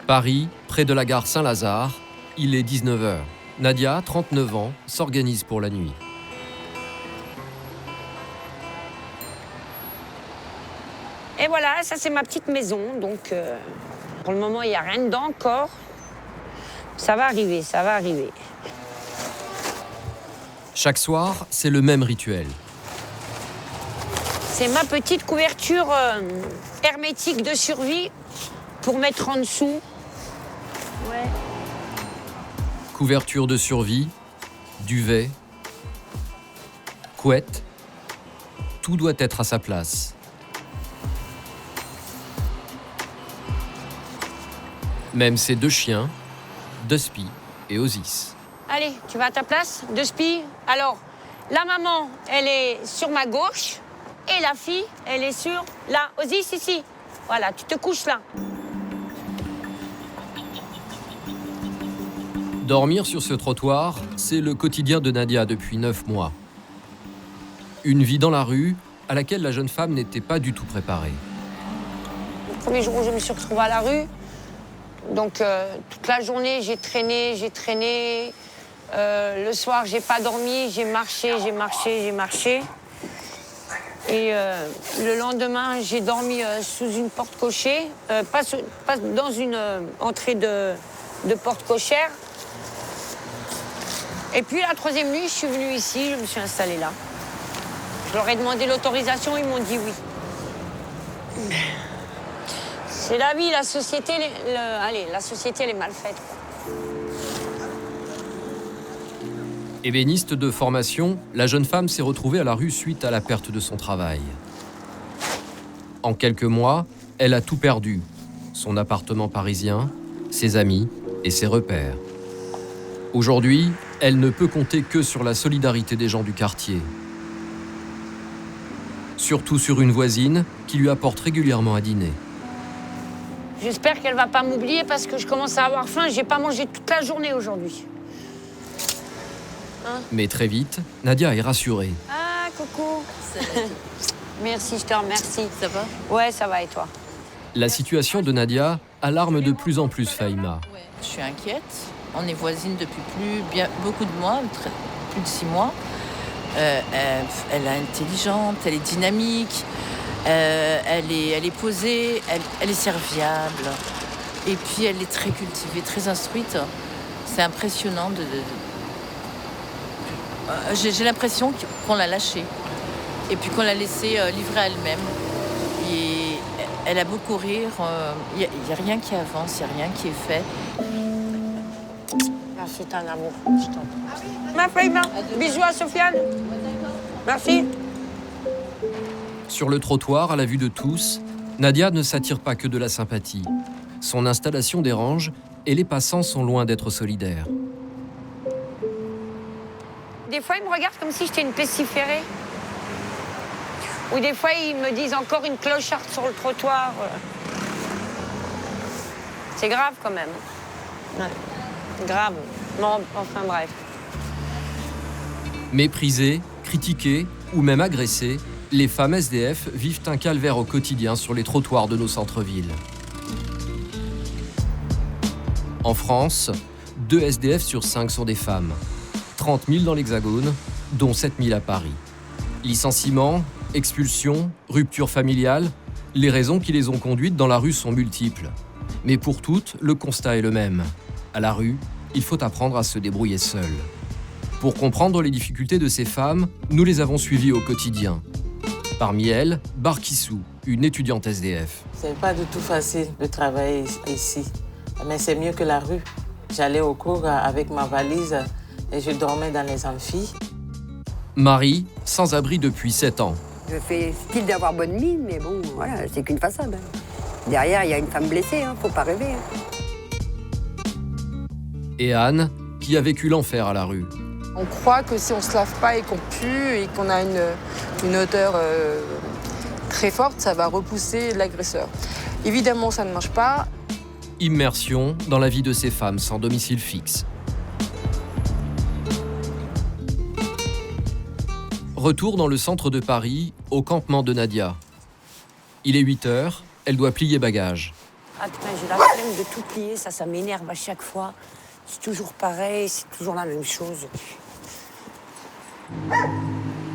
Paris, près de la gare Saint-Lazare, il est 19h. Nadia, 39 ans, s'organise pour la nuit. Et voilà, ça c'est ma petite maison, donc pour le moment il n'y a rien dedans encore. Ça va arriver, ça va arriver. Chaque soir, c'est le même rituel. C'est ma petite couverture hermétique de survie pour mettre en dessous. Ouais. Couverture de survie, duvet, couette, tout doit être à sa place. Même ses deux chiens, Dusty et Osis. Allez, tu vas à ta place, Dusty. Alors, la maman, elle est sur ma gauche et la fille, elle est sur là. Osis, ici. Voilà, tu te couches là. Dormir sur ce trottoir, c'est le quotidien de Nadia depuis 9 mois. Une vie dans la rue à laquelle la jeune femme n'était pas du tout préparée. Le premier jour où je me suis retrouvée à la rue, donc toute la journée, j'ai traîné. Le soir, j'ai pas dormi, j'ai marché. Et le lendemain, j'ai dormi sous une porte cochée, pas dans une entrée de porte cochère. Et puis la troisième nuit, je suis venue ici, je me suis installée là. Je leur ai demandé l'autorisation, ils m'ont dit oui. C'est la vie, la société, la société, elle est mal faite. Ébéniste de formation, la jeune femme s'est retrouvée à la rue suite à la perte de son travail. En quelques mois, elle a tout perdu. Son appartement parisien, ses amis et ses repères. Aujourd'hui, elle ne peut compter que sur la solidarité des gens du quartier. Surtout sur une voisine qui lui apporte régulièrement à dîner. J'espère qu'elle va pas m'oublier parce que je commence à avoir faim. J'ai pas mangé toute la journée aujourd'hui. Hein? Mais très vite, Nadia est rassurée. Ah, coucou. Merci, je te remercie. Ça va? Ouais, ça va et toi? La situation de Nadia alarme de plus en plus Fahima. Je suis inquiète. On est voisines depuis beaucoup de mois, plus de 6 mois. Elle est intelligente, elle est dynamique, elle est posée, elle est serviable. Et puis elle est très cultivée, très instruite. C'est impressionnant. J'ai l'impression qu'on l'a lâchée. Et puis qu'on l'a laissée livrer à elle-même. Et elle a beau courir, il n'y a rien qui avance, il n'y a rien qui est fait. Merci, t'es un amour. Je t'entends. Ma Fahima, bisous à Sofiane. Merci. Sur le trottoir, à la vue de tous, Nadia ne s'attire pas que de la sympathie. Son installation dérange et les passants sont loin d'être solidaires. Des fois, ils me regardent comme si j'étais une pestiférée. Ou des fois, ils me disent encore une clocharde sur le trottoir. C'est grave quand même. Ouais. Grave. Non, enfin bref. Méprisées, critiquées ou même agressées, les femmes SDF vivent un calvaire au quotidien sur les trottoirs de nos centres-villes. En France, 2 SDF sur 5 sont des femmes. 30 000 dans l'Hexagone, dont 7 000 à Paris. Licenciements, expulsions, rupture familiale, les raisons qui les ont conduites dans la rue sont multiples. Mais pour toutes, le constat est le même. À la rue, il faut apprendre à se débrouiller seul. Pour comprendre les difficultés de ces femmes, nous les avons suivies au quotidien. Parmi elles, Barkissou, une étudiante SDF. C'est pas du tout facile de travailler ici, mais c'est mieux que la rue. J'allais au cours avec ma valise et je dormais dans les amphis. Marie, sans abri depuis 7 ans. Je fais style d'avoir bonne mine, mais bon, voilà, c'est qu'une façade. Derrière, il y a une femme blessée, faut pas rêver. Et Anne, qui a vécu l'enfer à la rue. On croit que si on se lave pas et qu'on pue et qu'on a une odeur très forte, ça va repousser l'agresseur. Évidemment, ça ne marche pas. Immersion dans la vie de ces femmes sans domicile fixe. Retour dans le centre de Paris, au campement de Nadia. Il est 8 heures, elle doit plier bagages. Ah putain, j'ai la flemme de tout plier, ça m'énerve à chaque fois. C'est toujours pareil, c'est toujours la même chose.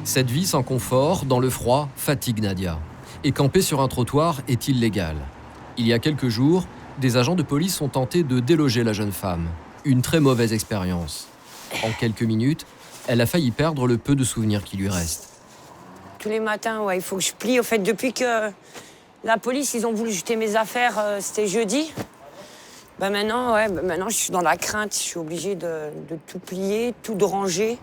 Cette vie sans confort, dans le froid, fatigue Nadia. Et camper sur un trottoir est illégal. Il y a quelques jours, des agents de police ont tenté de déloger la jeune femme. Une très mauvaise expérience. En quelques minutes, elle a failli perdre le peu de souvenirs qui lui restent. Tous les matins, ouais, il faut que je plie. Au fait, depuis que la police, ils ont voulu jeter mes affaires, c'était jeudi. Maintenant, je suis dans la crainte. Je suis obligée de tout plier, tout de ranger.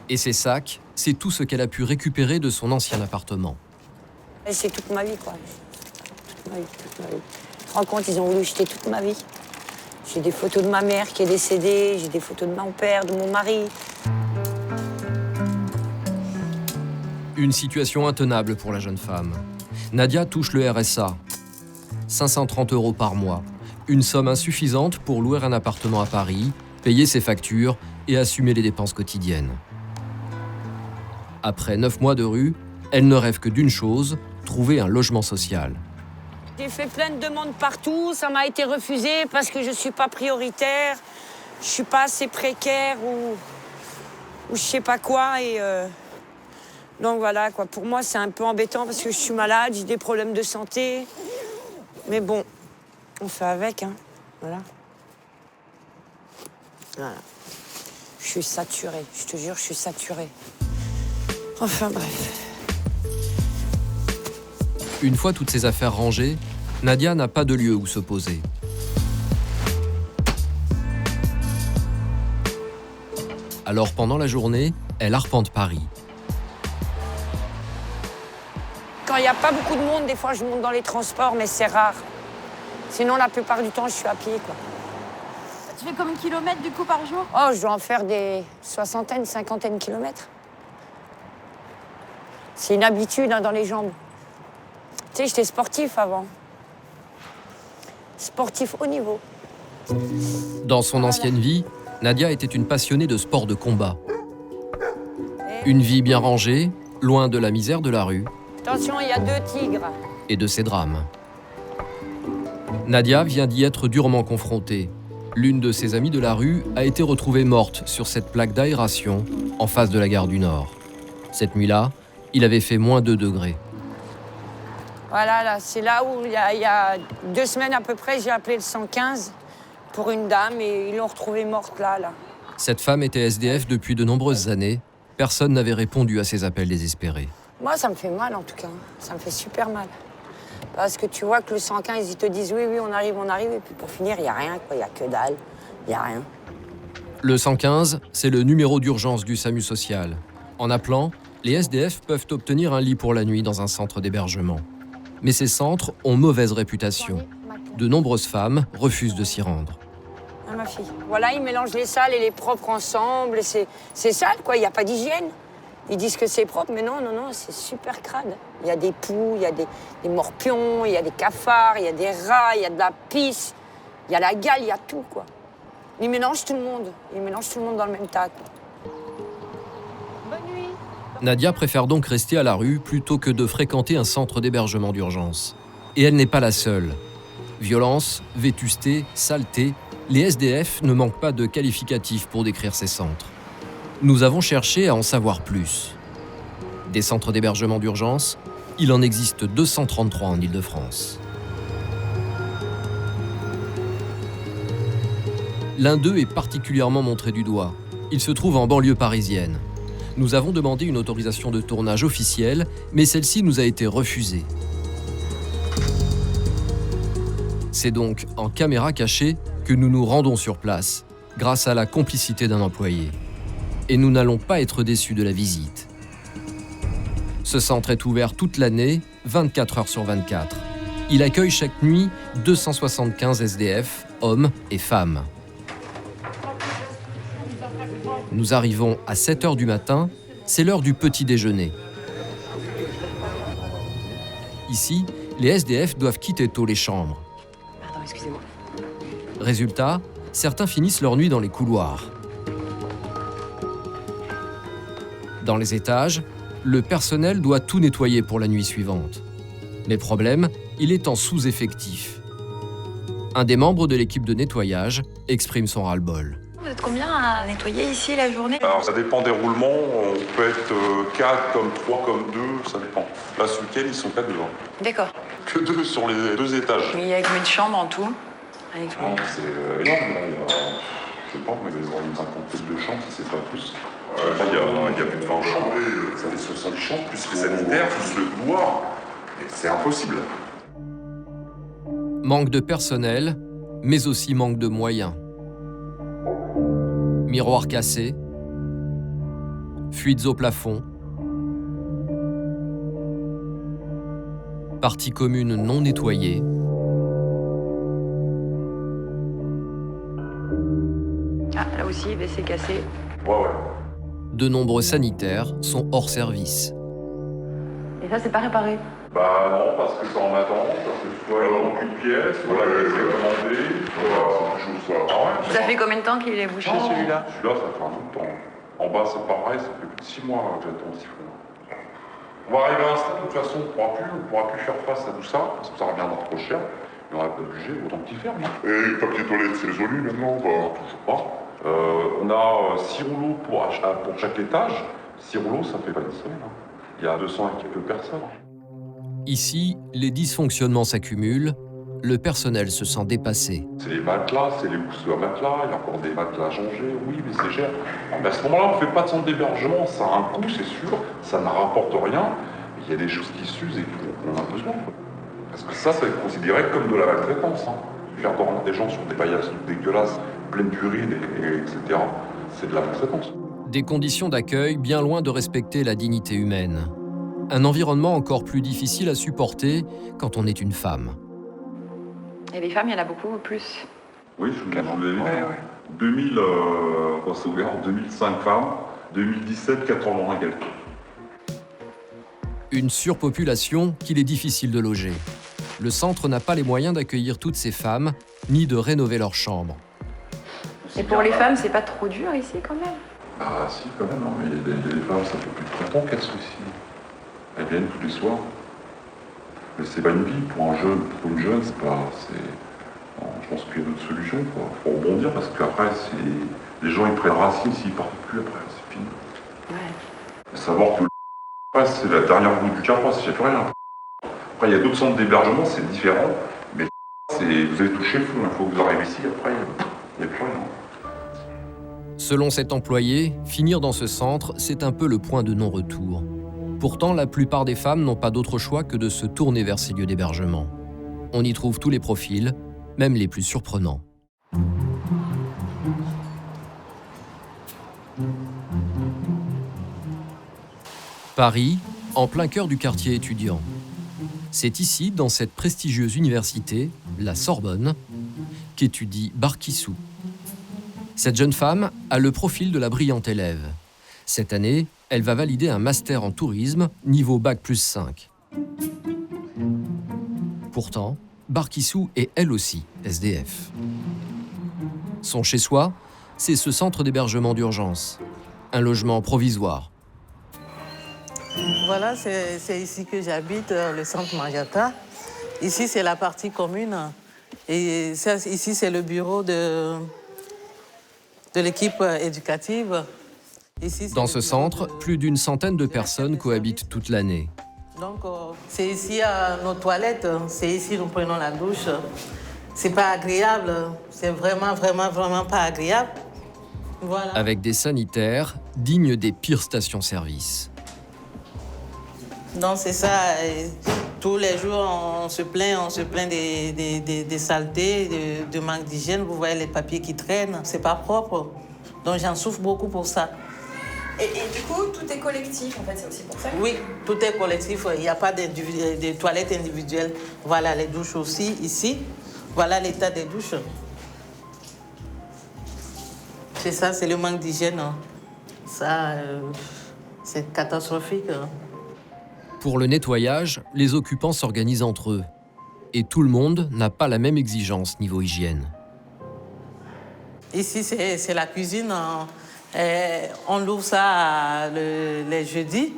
Et ces sacs, c'est tout ce qu'elle a pu récupérer de son ancien appartement. Et c'est toute ma vie, quoi. Toute ma vie. Tu te rends compte, ils ont voulu jeter toute ma vie. J'ai des photos de ma mère qui est décédée, j'ai des photos de mon père, de mon mari. Une situation intenable pour la jeune femme. Nadia touche le RSA, 530 € par mois. Une somme insuffisante pour louer un appartement à Paris, payer ses factures et assumer les dépenses quotidiennes. Après 9 mois de rue, elle ne rêve que d'une chose, trouver un logement social. J'ai fait plein de demandes partout, ça m'a été refusé parce que je ne suis pas prioritaire, je ne suis pas assez précaire ou je sais pas quoi. Donc voilà, quoi. Pour moi, c'est un peu embêtant parce que je suis malade, j'ai des problèmes de santé. Mais bon, on fait avec, hein. Voilà. Je suis saturée, je te jure, je suis saturée. Enfin bref. Une fois toutes ses affaires rangées, Nadia n'a pas de lieu où se poser. Alors pendant la journée, elle arpente Paris. Quand il n'y a pas beaucoup de monde, des fois je monte dans les transports, mais c'est rare. Sinon, la plupart du temps, je suis à pied, quoi. Tu fais combien de kilomètres du coup par jour? Oh, je dois en faire des 50 kilomètres. C'est une habitude, hein, dans les jambes. Tu sais, j'étais sportif avant. Sportif haut niveau. Dans son ancienne vie, Nadia était une passionnée de sport de combat. Une vie bien rangée, loin de la misère de la rue. Attention, il y a 2 tigres. Et de ses drames. Nadia vient d'y être durement confrontée. L'une de ses amies de la rue a été retrouvée morte sur cette plaque d'aération en face de la gare du Nord. Cette nuit-là, il avait fait -2 degrés. Voilà, là, c'est là où il y a 2 semaines à peu près, j'ai appelé le 115 pour une dame et ils l'ont retrouvée morte là. Cette femme était SDF depuis de nombreuses années. Personne n'avait répondu à ses appels désespérés. Moi, ça me fait mal en tout cas. Ça me fait super mal. Parce que tu vois que le 115, ils te disent oui, on arrive. Et puis pour finir, il n'y a rien, quoi. Il n'y a que dalle. Il n'y a rien. Le 115, c'est le numéro d'urgence du SAMU social. En appelant, les SDF peuvent obtenir un lit pour la nuit dans un centre d'hébergement. Mais ces centres ont mauvaise réputation. De nombreuses femmes refusent de s'y rendre. Ah, ma fille. Voilà, ils mélangent les sales et les propres ensemble. C'est sale, quoi. Il n'y a pas d'hygiène. Ils disent que c'est propre, mais non, c'est super crade. Il y a des poux, il y a des morpions, il y a des cafards, il y a des rats, il y a de la pisse, il y a la gale, il y a tout, quoi. Ils mélangent tout le monde. Ils mélangent tout le monde dans le même tas, quoi. Bonne nuit. Nadia préfère donc rester à la rue plutôt que de fréquenter un centre d'hébergement d'urgence. Et elle n'est pas la seule. Violence, vétusté, saleté, les SDF ne manquent pas de qualificatifs pour décrire ces centres. Nous avons cherché à en savoir plus. Des centres d'hébergement d'urgence, il en existe 233 en Île-de-France. L'un d'eux est particulièrement montré du doigt. Il se trouve en banlieue parisienne. Nous avons demandé une autorisation de tournage officielle, mais celle-ci nous a été refusée. C'est donc en caméra cachée que nous nous rendons sur place, grâce à la complicité d'un employé. Et nous n'allons pas être déçus de la visite. Ce centre est ouvert toute l'année, 24 heures sur 24. Il accueille chaque nuit 275 SDF, hommes et femmes. Nous arrivons à 7 heures du matin, c'est l'heure du petit déjeuner. Ici, les SDF doivent quitter tôt les chambres. Pardon, excusez-moi. Résultat, certains finissent leur nuit dans les couloirs. Dans les étages, le personnel doit tout nettoyer pour la nuit suivante. Mais problème, il est en sous-effectif. Un des membres de l'équipe de nettoyage exprime son ras-le-bol. Vous êtes combien à nettoyer ici la journée? Alors ça dépend des roulements, on peut être 4 comme 3 comme 2, ça dépend. Là ce week-end ils sont 4 devant. D'accord. Que 2 sur les 2 étages. Il y a combien de chambres en tout? Non, c'est énorme, là. Je sais pas, mais il va y avoir une cinquantaine de chambres si c'est pas plus. Il y a plus de 20 chambres, ça fait 60 chambres, plus les sanitaires, plus le couloir. Et c'est impossible. Manque de personnel, mais aussi manque de moyens. Miroirs cassés, fuites au plafond, parties communes non nettoyées, Ah, là aussi, WC cassé. Ouais. de nombreux sanitaires sont hors service. Et ça, c'est pas réparé? Bah non, parce que c'est en attente, parce que soit il manque une pièce, soit la pièce est commandée, soit... Ah ouais. Ça fait combien de temps qu'il est bouché celui-là? Celui-là, ça fait un bout de temps. En bas, c'est pareil, ça fait plus de 6 mois que j'attends le siphon. On va arriver à un stade, de toute façon, on ne pourra plus faire face à tout ça, parce que ça reviendra trop cher. Et on va pas obligé, autant qu'il ferme. Et le papier toilette, c'est joli maintenant, bah, toujours pas. On a 6 rouleaux pour chaque étage. 6 rouleaux, ça fait pas une semaine. Hein. Il y a 200 et quelques personnes. Ici, les dysfonctionnements s'accumulent, le personnel se sent dépassé. C'est les matelas, c'est les housses à matelas, il y a encore des matelas à changer, oui, mais c'est cher. Mais à ce moment-là, on ne fait pas de centre d'hébergement, ça a un coût, c'est sûr, ça ne rapporte rien. Il y a des choses qui s'usent et qu'on a besoin. Parce que ça va être considéré comme de la maltraitance. Hein. Faire dormir des gens sur des paillages dégueulasses, pleines d'urine, etc., c'est de la maltraitance. Des conditions d'accueil bien loin de respecter la dignité humaine. Un environnement encore plus difficile à supporter quand on est une femme. Et les femmes, il y en a beaucoup plus. Oui, je vous l'ai dit. 2000, quand c'est ouvert, 2005 femmes, 2017, 81 quelques. Une surpopulation qu'il est difficile de loger. Le centre n'a pas les moyens d'accueillir toutes ces femmes, ni de rénover leurs chambres. Et pour les femmes, c'est pas trop dur ici quand même? Ah si, quand même, non, mais les femmes, ça fait plus de 30 ans qu'elles sont ici. Elles viennent tous les soirs. Mais c'est pas une vie pour un jeune, pour une jeune, c'est pas... Non, je pense qu'il y a d'autres solutions, quoi. Faut rebondir parce qu'après, les gens ils prennent racine s'ils partent plus après, c'est fini. Ouais. Faut savoir que après, c'est la dernière roue du carrosse, il n'y a plus rien. Après, il y a d'autres centres d'hébergement, c'est différent, mais vous avez touché le fond, il faut que vous arriviez ici, après, il n'y a plus rien. Selon cet employé, finir dans ce centre, c'est un peu le point de non-retour. Pourtant, la plupart des femmes n'ont pas d'autre choix que de se tourner vers ces lieux d'hébergement. On y trouve tous les profils, même les plus surprenants. Paris, en plein cœur du quartier étudiant. C'est ici, dans cette prestigieuse université, la Sorbonne, qu'étudie Barkissou. Cette jeune femme a le profil de la brillante élève. Cette année, elle va valider un master en tourisme, niveau Bac+5. Pourtant, Barkissou est elle aussi SDF. Son chez-soi, c'est ce centre d'hébergement d'urgence, un logement provisoire. Voilà, c'est ici que j'habite, le centre Manjata. Ici, c'est la partie commune. Et ça, ici, c'est le bureau de l'équipe éducative. Ici, dans ce centre, plus d'une centaine de personnes cohabitent toute l'année. Donc, c'est ici nos toilettes, c'est ici nous prenons la douche. C'est pas agréable, c'est vraiment pas agréable. Voilà. Avec des sanitaires dignes des pires stations-service. Donc c'est ça, et tous les jours on se plaint des saletés, de manque d'hygiène. Vous voyez les papiers qui traînent, c'est pas propre. Donc j'en souffre beaucoup pour ça. Et du coup, tout est collectif, en fait, c'est aussi pour ça? Oui, tout est collectif, il n'y a pas de toilettes individuelles. Voilà les douches aussi, ici. Voilà l'état des douches. C'est ça, c'est le manque d'hygiène. Ça, c'est catastrophique. Pour le nettoyage, les occupants s'organisent entre eux. Et tout le monde n'a pas la même exigence niveau hygiène. Ici, c'est la cuisine. On l'ouvre ça les jeudis,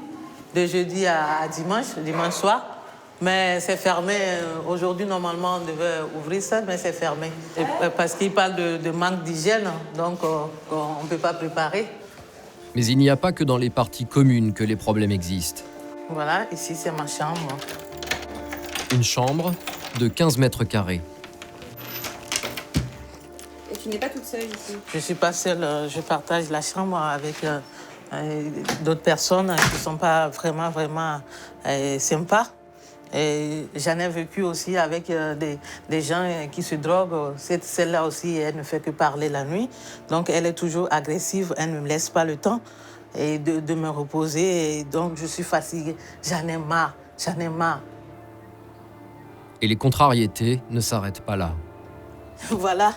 de jeudi à dimanche soir. Mais c'est fermé. Aujourd'hui, normalement, on devait ouvrir ça, mais c'est fermé. Parce qu'il parle de manque d'hygiène, donc on ne peut pas préparer. Mais il n'y a pas que dans les parties communes que les problèmes existent. Voilà, ici, c'est ma chambre. Une chambre de 15 mètres carrés. Et tu n'es pas toute seule ici? Je ne suis pas seule. Je partage la chambre avec d'autres personnes qui ne sont pas vraiment sympas. Et j'en ai vécu aussi avec des gens qui se droguent. Celle-là aussi, elle ne fait que parler la nuit. Donc, elle est toujours agressive. Elle ne me laisse pas le temps de me reposer. Et donc, je suis fatiguée. J'en ai marre. Et les contrariétés ne s'arrêtent pas là. Voilà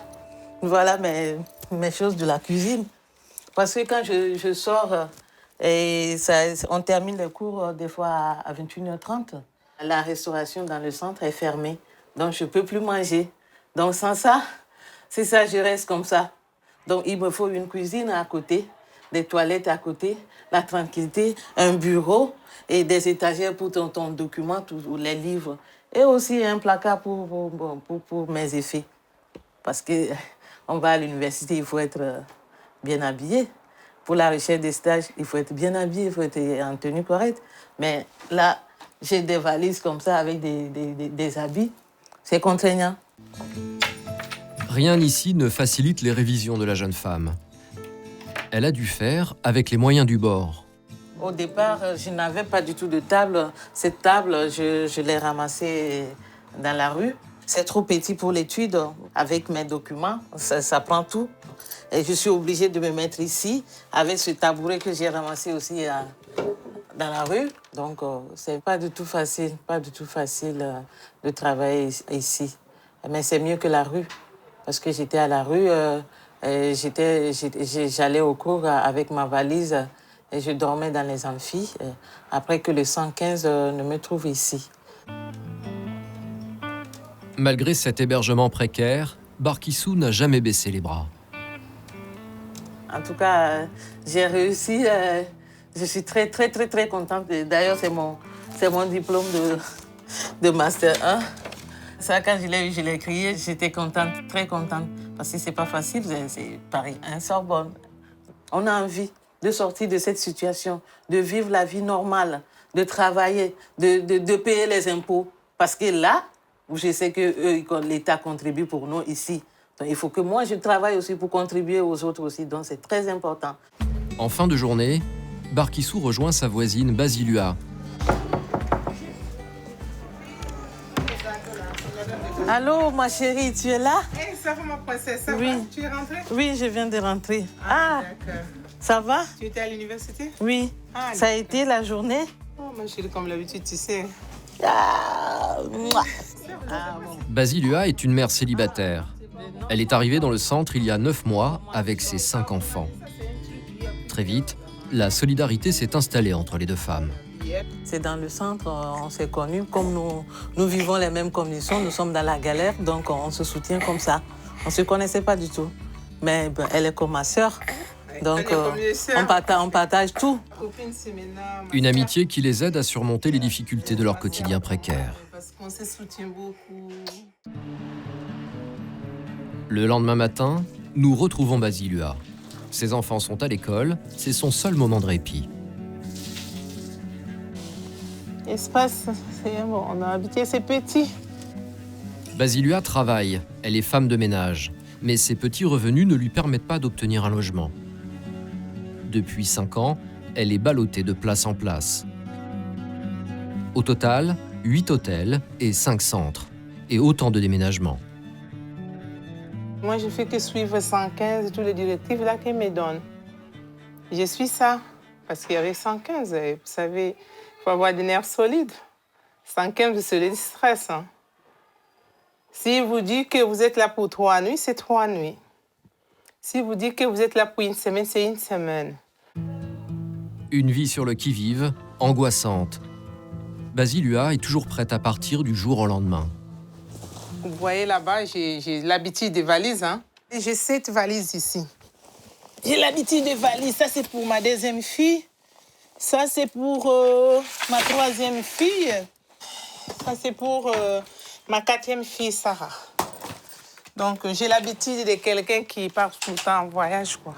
mes choses de la cuisine. Parce que quand je sors, on termine les cours des fois à 21h30. La restauration dans le centre est fermée, donc je ne peux plus manger. Donc sans ça, c'est ça, je reste comme ça. Donc il me faut une cuisine à côté, des toilettes à côté, la tranquillité, un bureau et des étagères pour ton document, tous les livres. Et aussi un placard pour mes effets. Parce qu'on va à l'université, il faut être bien habillé. Pour la recherche des stages, il faut être bien habillé, il faut être en tenue correcte. Mais là, j'ai des valises comme ça avec des habits. C'est contraignant. Rien ici ne facilite les révisions de la jeune femme. Elle a dû faire avec les moyens du bord. Au départ, je n'avais pas du tout de table. Cette table, je l'ai ramassée dans la rue. C'est trop petit pour l'étude. Avec mes documents, ça prend tout. Et je suis obligée de me mettre ici, avec ce tabouret que j'ai ramassé aussi dans la rue. Donc, c'est pas du tout facile de travailler ici. Mais c'est mieux que la rue. Parce que j'étais à la rue, j'allais au cours avec ma valise et je dormais dans les amphis. Après que le 115 ne me trouve ici. Malgré cet hébergement précaire, Barkissou n'a jamais baissé les bras. En tout cas, j'ai réussi. Je suis très contente. D'ailleurs, c'est mon diplôme de Master 1. Ça, quand je l'ai eu, je l'ai crié. J'étais contente, très contente. Parce que c'est pas facile, c'est Paris, Sorbonne. On a envie de sortir de cette situation, de vivre la vie normale, de travailler, de payer les impôts. Parce que là, je sais que l'État contribue pour nous ici. Donc, il faut que moi, je travaille aussi pour contribuer aux autres aussi. Donc, c'est très important. En fin de journée, Barkissou rejoint sa voisine Basilua. Allô, ma chérie, tu es là? Hey, ça va, ma princesse, ça oui. va? Tu es rentrée? Oui, je viens de rentrer. D'accord. Ça va? Tu étais à l'université? Oui. Ça a été la journée? Oh, ma chérie, comme d'habitude, tu sais. Basilua est une mère célibataire. Elle est arrivée dans le centre il y a 9 mois avec ses 5 enfants. Très vite, la solidarité s'est installée entre les deux femmes. C'est dans le centre, on s'est connus. Comme nous vivons les mêmes conditions, nous sommes dans la galère, donc on se soutient comme ça. On ne se connaissait pas du tout. Mais elle est comme ma sœur, donc on partage tout. Une amitié qui les aide à surmonter les difficultés de leur quotidien précaire. Parce qu'on se soutient beaucoup. Le lendemain matin, nous retrouvons Basilua. Ses enfants sont à l'école, c'est son seul moment de répit. Espace, c'est bon, on a habité, c'est petit. Basilua travaille, elle est femme de ménage, mais ses petits revenus ne lui permettent pas d'obtenir un logement. Depuis 5 ans, elle est ballottée de place en place. Au total, 8 hôtels et 5 centres, et autant de déménagements. Moi, je fais que suivre 115 et tous les directives là qu'elle me donne. Je suis ça, parce qu'il y avait 115, et vous savez, il faut avoir des nerfs solides. 115, c'est le stress. Hein. Si vous dites que vous êtes là pour 3 nuits, c'est 3 nuits. Si vous dites que vous êtes là pour une semaine, c'est une semaine. Une vie sur le qui-vive, angoissante. Basilua est toujours prête à partir du jour au lendemain. Vous voyez là-bas, j'ai l'habitude des valises. Hein. J'ai 7 valises ici. J'ai l'habitude des valises. Ça, c'est pour ma 2e fille. Ça, c'est pour ma 3e fille. Ça, c'est pour ma 4e fille, Sarah. Donc, j'ai l'habitude de quelqu'un qui part tout le temps en voyage, quoi.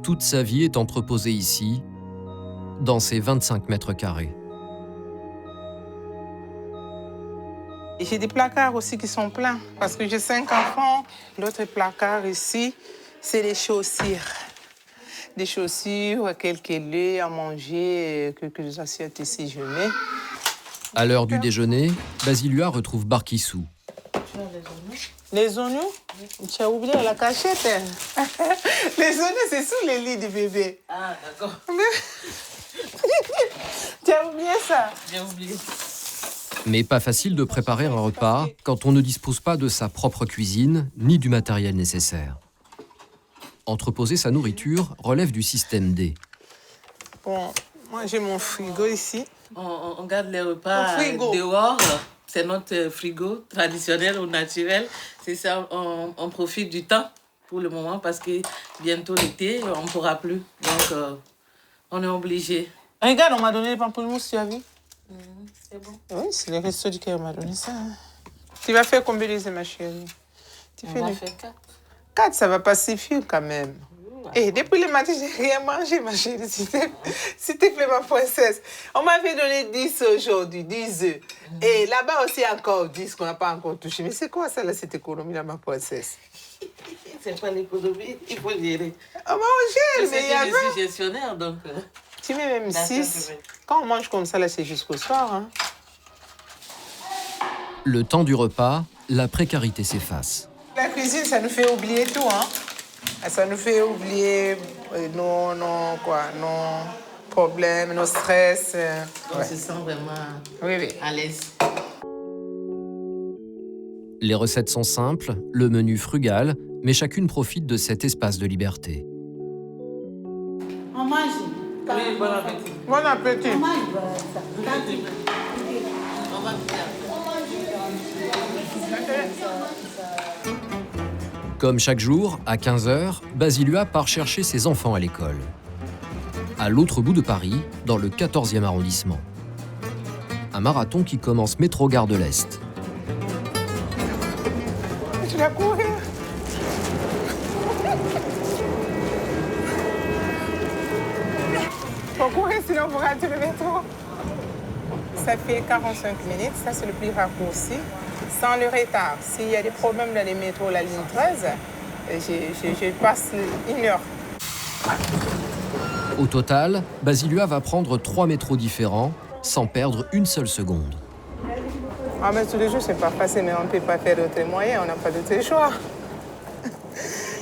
Toute sa vie est entreposée ici, dans ces 25 mètres carrés. Et j'ai des placards aussi qui sont pleins, parce que j'ai 5 enfants. L'autre placard ici, c'est les chaussures. Des chaussures, quelques laits à manger, quelques assiettes ici, je mets. À l'heure du déjeuner, Basilua retrouve Barkissou. Les oignons? Tu as oublié la cachette. Les oignons, c'est sous les lits du bébé. Ah, d'accord. Tu as oublié ça? J'ai oublié. Mais pas facile de préparer un repas quand on ne dispose pas de sa propre cuisine ni du matériel nécessaire. Entreposer sa nourriture relève du système D. Bon, moi j'ai mon frigo ici. On garde les repas dehors. C'est notre frigo traditionnel ou naturel. C'est ça, on profite du temps pour le moment parce que bientôt l'été, on ne pourra plus. Donc, on est obligé. Regarde, on m'a donné les pamplemousses, tu as vu? C'est bon. Oui, c'est le resto du cœur m'a donné ça. Tu vas faire combien de ma chérie? On va faire 4. 4, ça va pas suffire quand même. Et depuis le matin, j'ai rien mangé, ma chérie. S'il te plaît, ma princesse. On m'avait donné 10 aujourd'hui, 10 œufs. Et là-bas aussi, encore 10 qu'on n'a pas encore touché. Mais c'est quoi ça, là, cette économie-là, ma princesse? C'est pas l'économie, il faut gérer. On mange, mais il y a... Je suis gestionnaire, donc... Tu mets même 6. Quand on mange comme ça, là, c'est jusqu'au soir. Hein. Le temps du repas, la précarité s'efface. La cuisine, ça nous fait oublier tout, hein. Ça nous fait oublier nos problèmes, nos stress. On se sent vraiment à l'aise. Les recettes sont simples, le menu frugal, mais chacune profite de cet espace de liberté. On mange. Oui, bon appétit. Bon appétit. On mange. On va Comme chaque jour, à 15h, Basilua part chercher ses enfants à l'école. À l'autre bout de Paris, dans le 14e arrondissement. Un marathon qui commence métro Gare de l'Est. Tu vas courir. Faut courir, sinon vous ratez le métro. Ça fait 45 minutes, ça c'est le plus raccourci. Sans le retard. S'il y a des problèmes dans les métros, la ligne 13, je passe 1 heure. Au total, Basilua va prendre 3 métros différents, sans perdre une seule seconde. Ah mais tous les jours, c'est pas facile, mais on ne peut pas faire d'autres moyens, on n'a pas d'autre choix.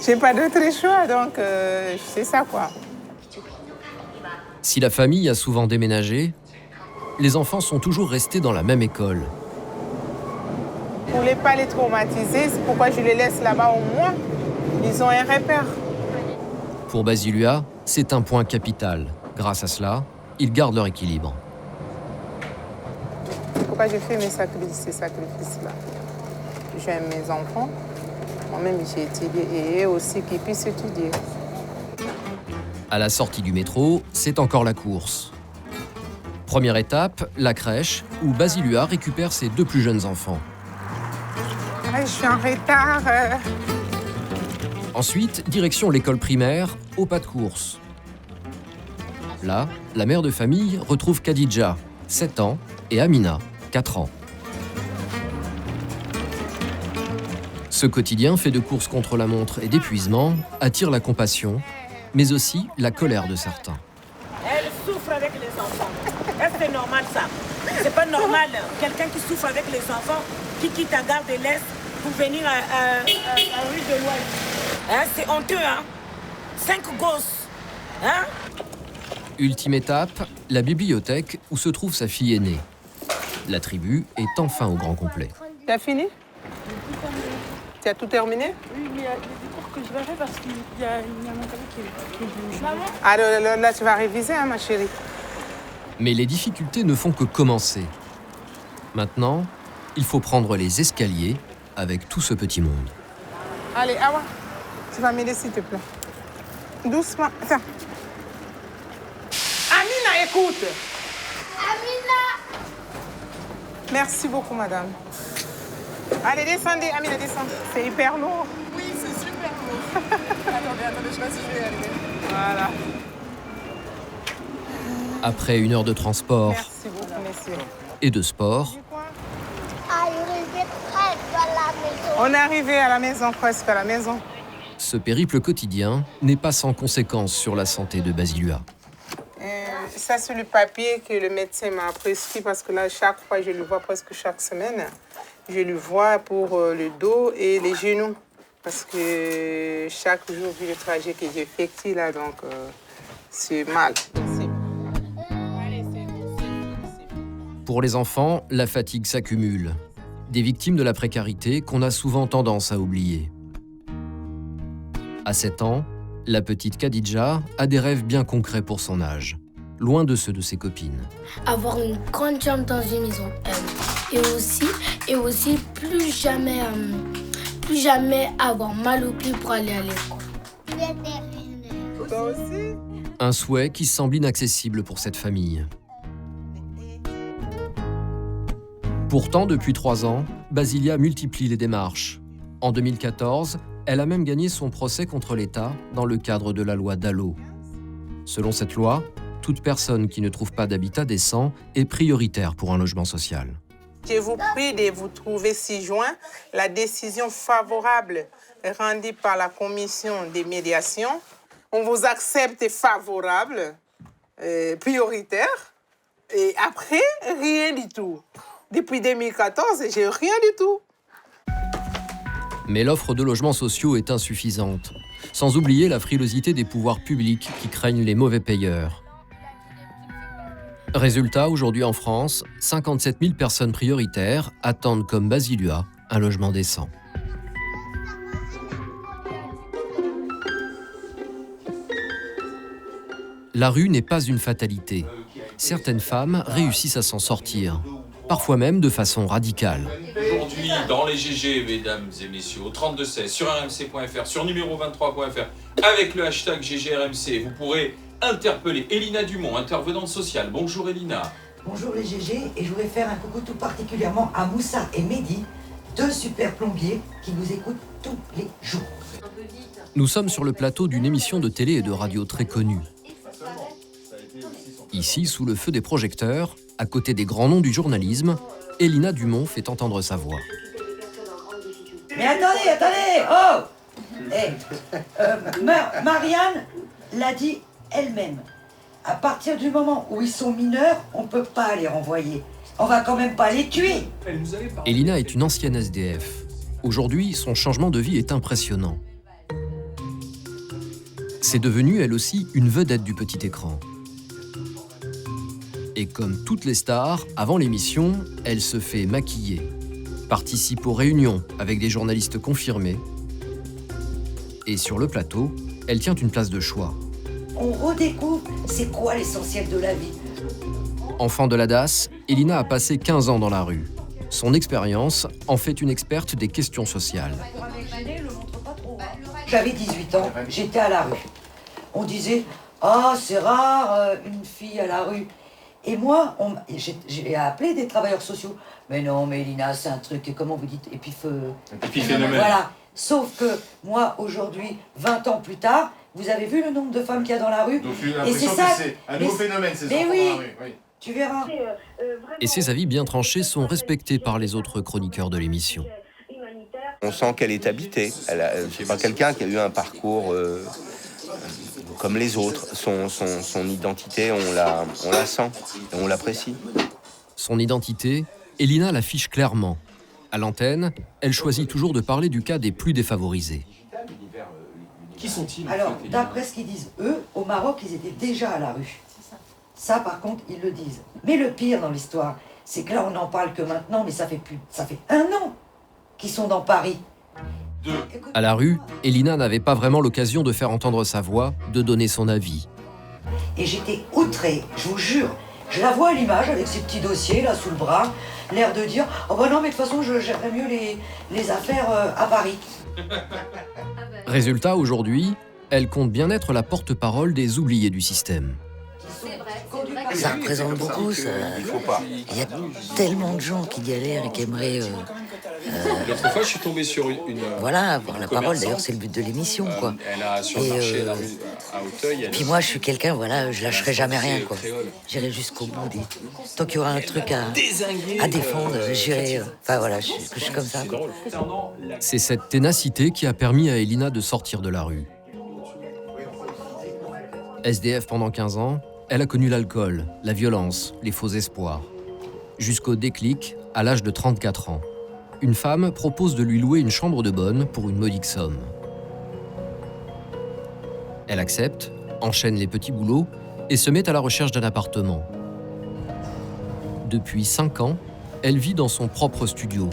J'ai pas d'autre choix, donc c'est ça, quoi. Si la famille a souvent déménagé, les enfants sont toujours restés dans la même école. Pour ne pas les traumatiser, c'est pourquoi je les laisse là-bas au moins. Ils ont un repère. Pour Basilua, c'est un point capital. Grâce à cela, ils gardent leur équilibre. C'est pourquoi j'ai fait ces sacrifices-là. J'aime mes enfants. Moi-même, j'ai étudié et eux aussi qu'ils puissent étudier. À la sortie du métro, c'est encore la course. Première étape, la crèche, où Basilua récupère ses 2 plus jeunes enfants. Ah, je suis en retard. Ensuite, direction l'école primaire, au pas de course. Là, la mère de famille retrouve Khadija, 7 ans, et Amina, 4 ans. Ce quotidien fait de courses contre la montre et d'épuisement attire la compassion, mais aussi la colère de certains. Elle souffre avec les enfants. Est-ce que c'est normal ça? C'est pas normal. Quelqu'un qui souffre avec les enfants, qui quitte la gare de l'Est pour venir à rue de l'Ouest. Hein, c'est honteux, hein? 5 gosses. Hein? Ultime étape, la bibliothèque où se trouve sa fille aînée. La tribu est enfin au grand complet. Tu as fini? Tu as tout terminé? Oui, mais il y a des cours que je vais faire parce qu'il y a mon collègue qui bouge. Ah, là, tu vas réviser, hein, ma chérie. Mais les difficultés ne font que commencer. Maintenant, il faut prendre les escaliers avec tout ce petit monde. Allez, Awa, tu vas m'aider s'il te plaît. Doucement. Attends. Amina, écoute. Amina, Merci beaucoup, madame. Allez, descendez, Amina, descends. C'est hyper lourd. Oui, c'est super lourd. attendez, je vais arriver. Voilà. Après 1 heure de transport Merci beaucoup, messieurs. et de sport, On est arrivé à la maison, presque à la maison. ce périple quotidien n'est pas sans conséquences sur la santé de Basilua. Ça, c'est le papier que le médecin m'a prescrit parce que là, chaque fois, je le vois presque chaque semaine. Je le vois pour le dos et les genoux. Parce que chaque jour, vu le trajet que j'effectue là, donc c'est mal. Pour les enfants, la fatigue s'accumule. Des victimes de la précarité qu'on a souvent tendance à oublier. À 7 ans, la petite Khadija a des rêves bien concrets pour son âge, loin de ceux de ses copines. Avoir une grande chambre dans une maison. Et aussi plus jamais avoir mal au pied pour aller à l'école. Toi aussi? Un souhait qui semble inaccessible pour cette famille. Pourtant, depuis 3 ans, Basilia multiplie les démarches. En 2014, elle a même gagné son procès contre l'État dans le cadre de la loi Dallot. Selon cette loi, toute personne qui ne trouve pas d'habitat décent est prioritaire pour un logement social. Je vous prie de vous trouver 6 juin la décision favorable rendue par la commission des médiations. On vous accepte favorable, prioritaire, et après, rien du tout. Depuis 2014, j'ai rien du tout. Mais l'offre de logements sociaux est insuffisante, sans oublier la frilosité des pouvoirs publics qui craignent les mauvais payeurs. Résultat, aujourd'hui en France, 57 000 personnes prioritaires attendent comme Basilua un logement décent. La rue n'est pas une fatalité. Certaines femmes réussissent à s'en sortir, parfois même de façon radicale. Aujourd'hui, dans les GG, mesdames et messieurs, au 3216, sur rmc.fr, sur numéro23.fr, avec le hashtag GGRMC, vous pourrez interpeller Elina Dumont, intervenante sociale. Bonjour Elina. Bonjour les GG, et je voudrais faire un coucou tout particulièrement à Moussa et Mehdi, 2 super plombiers qui nous écoutent tous les jours. Nous sommes sur le plateau d'une émission de télé et de radio très connue. Ici, sous le feu des projecteurs, à côté des grands noms du journalisme, Elina Dumont fait entendre sa voix. Mais attendez, oh Marianne l'a dit elle-même. À partir du moment où ils sont mineurs, on ne peut pas les renvoyer. On va quand même pas les tuer. Elina est une ancienne SDF. Aujourd'hui, son changement de vie est impressionnant. C'est devenue, elle aussi, une vedette du petit écran. Et comme toutes les stars, avant l'émission, elle se fait maquiller, participe aux réunions avec des journalistes confirmés. Et sur le plateau, elle tient une place de choix. On redécouvre c'est quoi l'essentiel de la vie. Enfant de la DAS, Elina a passé 15 ans dans la rue. Son expérience en fait une experte des questions sociales. J'avais 18 ans, j'étais à la rue. On disait « Ah, c'est rare, une fille à la rue ». Et moi, j'ai appelé des travailleurs sociaux. « Mais non, mais Elina, c'est un truc, comment vous dites, épiphénomène. » Voilà. Sauf que moi, aujourd'hui, 20 ans plus tard, vous avez vu le nombre de femmes qu'il y a dans la rue? Donc et c'est ça, c'est un nouveau phénomène, ces enfants oui, dans la rue. Oui. Tu verras. Et ses avis bien tranchés sont respectés par les autres chroniqueurs de l'émission. On sent qu'elle est habitée. C'est pas quelqu'un qui a eu un parcours comme les autres. Son identité, on la sent, et on l'apprécie. Son identité, Elina l'affiche clairement. À l'antenne, elle choisit toujours de parler du cas des plus défavorisés. Qui sont-ils? Alors, d'après ce qu'ils disent, eux, au Maroc, ils étaient déjà à la rue. Ça, par contre, ils le disent. Mais le pire dans l'histoire, c'est que là, on n'en parle que maintenant, mais ça fait 1 an qu'ils sont dans Paris. À la rue, Elina n'avait pas vraiment l'occasion de faire entendre sa voix, de donner son avis. Et j'étais outrée, je vous jure. Je la vois à l'image avec ses petits dossiers là sous le bras, l'air de dire « Oh bah non, mais de toute façon, je gérerais mieux les affaires à Paris. » Résultat, aujourd'hui, elle compte bien être la porte-parole des oubliés du système. Ça représente beaucoup. Ça... Il y a tellement de gens qui galèrent et qui aimeraient... L'autre fois, je suis tombé sur une voilà, avoir la parole. D'ailleurs, c'est le but de l'émission, quoi. Elle a sur le marché la rue à Auteuil. Puis moi, je suis quelqu'un, voilà, je lâcherai jamais rien, quoi. J'irai jusqu'au bout. Tant qu'il y aura un truc à défendre, j'irai... Enfin, voilà, je suis comme ça, quoi. C'est cette ténacité qui a permis à Elina de sortir de la rue. SDF pendant 15 ans, elle a connu l'alcool, la violence, les faux espoirs. Jusqu'au déclic, à l'âge de 34 ans. Une femme propose de lui louer une chambre de bonne pour une modique somme. Elle accepte, enchaîne les petits boulots et se met à la recherche d'un appartement. Depuis 5 ans, elle vit dans son propre studio.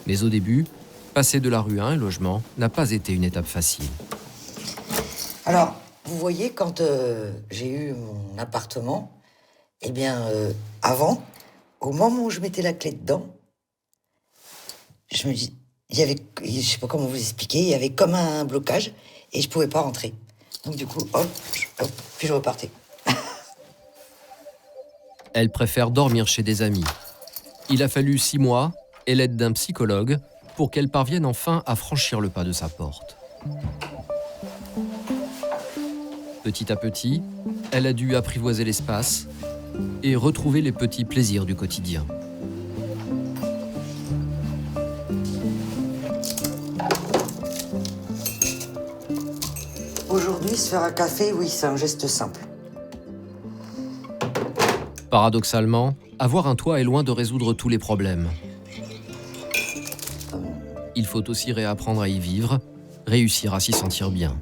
Mais au début, passer de la rue à un logement n'a pas été une étape facile. Alors, vous voyez, quand j'ai eu mon appartement, eh bien, avant, au moment où je mettais la clé dedans, je me dis, il y avait, je sais pas comment vous expliquer, il y avait comme un blocage et je pouvais pas rentrer. Donc du coup, hop, puis je repartais. Elle préfère dormir chez des amis. Il a fallu 6 mois et l'aide d'un psychologue pour qu'elle parvienne enfin à franchir le pas de sa porte. Petit à petit, elle a dû apprivoiser l'espace et retrouver les petits plaisirs du quotidien. Aujourd'hui, se faire un café, oui, c'est un geste simple. Paradoxalement, avoir un toit est loin de résoudre tous les problèmes. Il faut aussi réapprendre à y vivre, réussir à s'y sentir bien.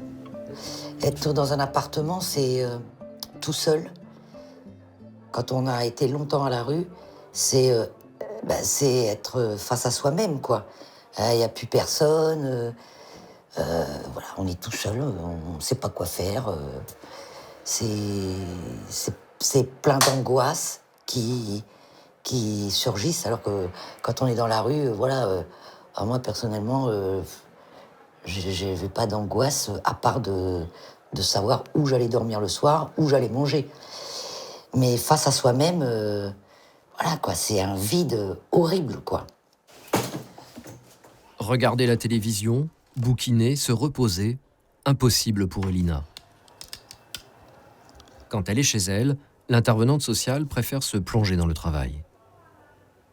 Être dans un appartement, c'est tout seul. Quand on a été longtemps à la rue, c'est être face à soi-même, quoi. Il n'y a plus personne. Voilà, on est tout seul, on ne sait pas quoi faire. C'est plein d'angoisses qui surgissent, alors que quand on est dans la rue, voilà, moi personnellement, je n'avais pas d'angoisse à part de savoir où j'allais dormir le soir, où j'allais manger. Mais face à soi-même, voilà quoi, c'est un vide horrible, quoi. Regarder la télévision, bouquiner, se reposer, impossible pour Elina. Quand elle est chez elle, l'intervenante sociale préfère se plonger dans le travail.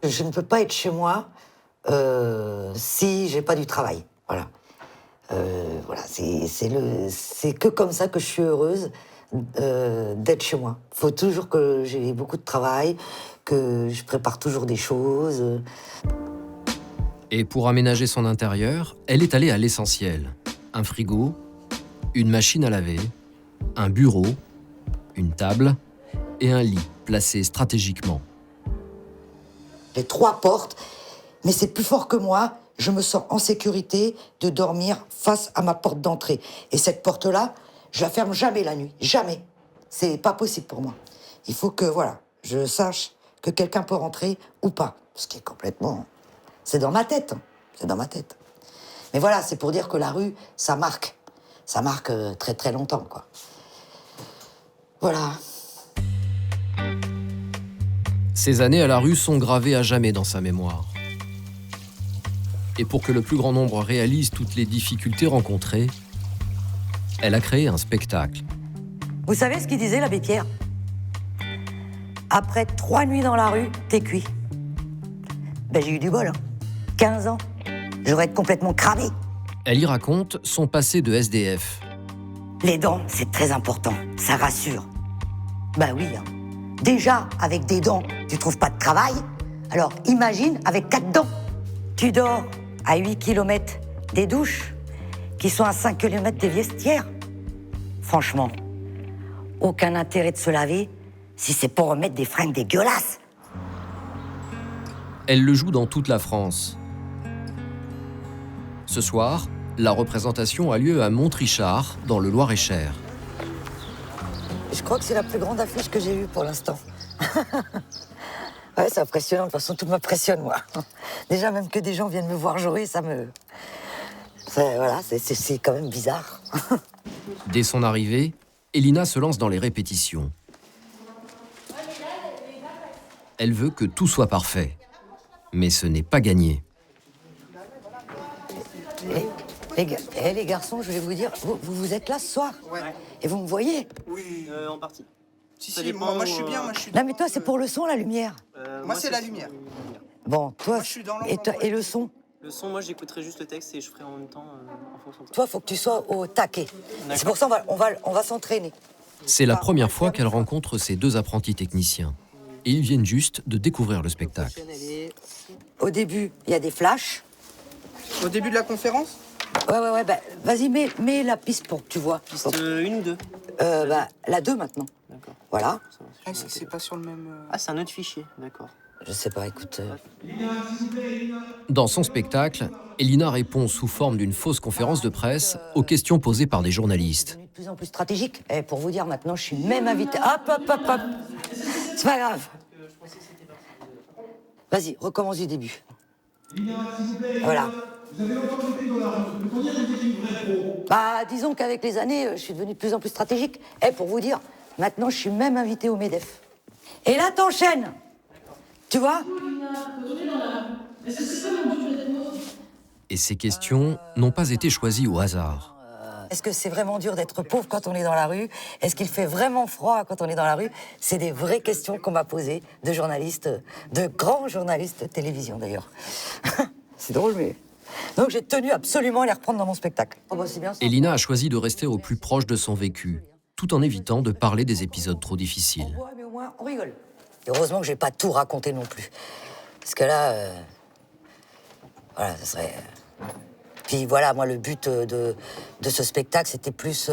Je ne peux pas être chez moi si j'ai pas du travail. Voilà. Voilà, c'est que comme ça que je suis heureuse d'être chez moi. Il faut toujours que j'ai beaucoup de travail, que je prépare toujours des choses. Et pour aménager son intérieur, elle est allée à l'essentiel. Un frigo, une machine à laver, un bureau, une table et un lit placé stratégiquement. Les 3 portes, mais c'est plus fort que moi. Je me sens en sécurité de dormir face à ma porte d'entrée. Et cette porte-là, je la ferme jamais la nuit. Jamais. C'est pas possible pour moi. Il faut que, voilà, je sache que quelqu'un peut rentrer ou pas. Ce qui est complètement... C'est dans ma tête. C'est dans ma tête. Mais voilà, c'est pour dire que la rue, ça marque. Ça marque très très longtemps, quoi. Voilà. Ces années à la rue sont gravées à jamais dans sa mémoire. Et pour que le plus grand nombre réalise toutes les difficultés rencontrées, elle a créé un spectacle. Vous savez ce qu'il disait, l'abbé Pierre ? Après 3 nuits dans la rue, t'es cuit. Ben, j'ai eu du bol, hein. 15 ans. J'aurais été complètement cramé. Elle y raconte son passé de SDF. Les dents, c'est très important. Ça rassure. Ben oui, hein. Déjà, avec des dents, tu trouves pas de travail. Alors, imagine avec 4 dents. Tu dors à 8 km des douches, qui sont à 5 km des vestiaires. Franchement, aucun intérêt de se laver si c'est pour remettre des fringues dégueulasses. Elle le joue dans toute la France. Ce soir, la représentation a lieu à Montrichard, dans le Loir-et-Cher. Je crois que c'est la plus grande affiche que j'ai eue pour l'instant. Ouais, c'est impressionnant. De toute façon, tout m'impressionne, moi. Déjà, même que des gens viennent me voir jouer, voilà, c'est quand même bizarre. Dès son arrivée, Elina se lance dans les répétitions. Elle veut que tout soit parfait. Mais ce n'est pas gagné. Les garçons, je vais vous dire, vous êtes là ce soir? Ouais. Et vous me voyez? Oui, en partie. Si, moi je suis bien, moi je suis... Non mais toi, c'est pour le son, la lumière? Moi c'est la lumière. Bon, toi, moi, je suis dans et le son? Le son, moi j'écouterai juste le texte et je ferai en même temps en fonction de ça. Toi, faut que tu sois au taquet. C'est pour ça on va s'entraîner. C'est la première fois qu'elle rencontre ces deux apprentis techniciens. Et ils viennent juste de découvrir le spectacle. Au début, il y a des flashs. Au début de la conférence? Ouais, bah, vas-y, mets la piste pour que tu vois. Piste 1 ou 2? La 2 maintenant. D'accord. Voilà. Ah, c'est pas sur le même... Ah, c'est un autre fichier, d'accord. Je sais pas, écoute... Dans son spectacle, Elina répond sous forme d'une fausse conférence de presse aux questions posées par des journalistes. De plus en plus stratégique. Et pour vous dire, maintenant, je suis même invitée... Hop. C'est pas grave. Vas-y, recommence du début. Voilà. Bah, disons qu'avec les années, je suis devenue de plus en plus stratégique. Et pour vous dire, maintenant, je suis même invitée au MEDEF. Et là, t'enchaînes. Tu vois? Et ces questions n'ont pas été choisies au hasard. Est-ce que c'est vraiment dur d'être pauvre quand on est dans la rue? Est-ce qu'il fait vraiment froid quand on est dans la rue? C'est des vraies questions qu'on m'a posées de journalistes, de grands journalistes télévision d'ailleurs. C'est drôle, mais... Donc j'ai tenu absolument à les reprendre dans mon spectacle. Oh, bah, c'est bien ça. Elina a choisi de rester au plus proche de son vécu, tout en évitant de parler des épisodes trop difficiles. Mais au moins, on rigole. Et heureusement que j'ai pas tout raconté non plus. Parce que là... Voilà, ça serait... Puis voilà, moi, le but de ce spectacle, c'était plus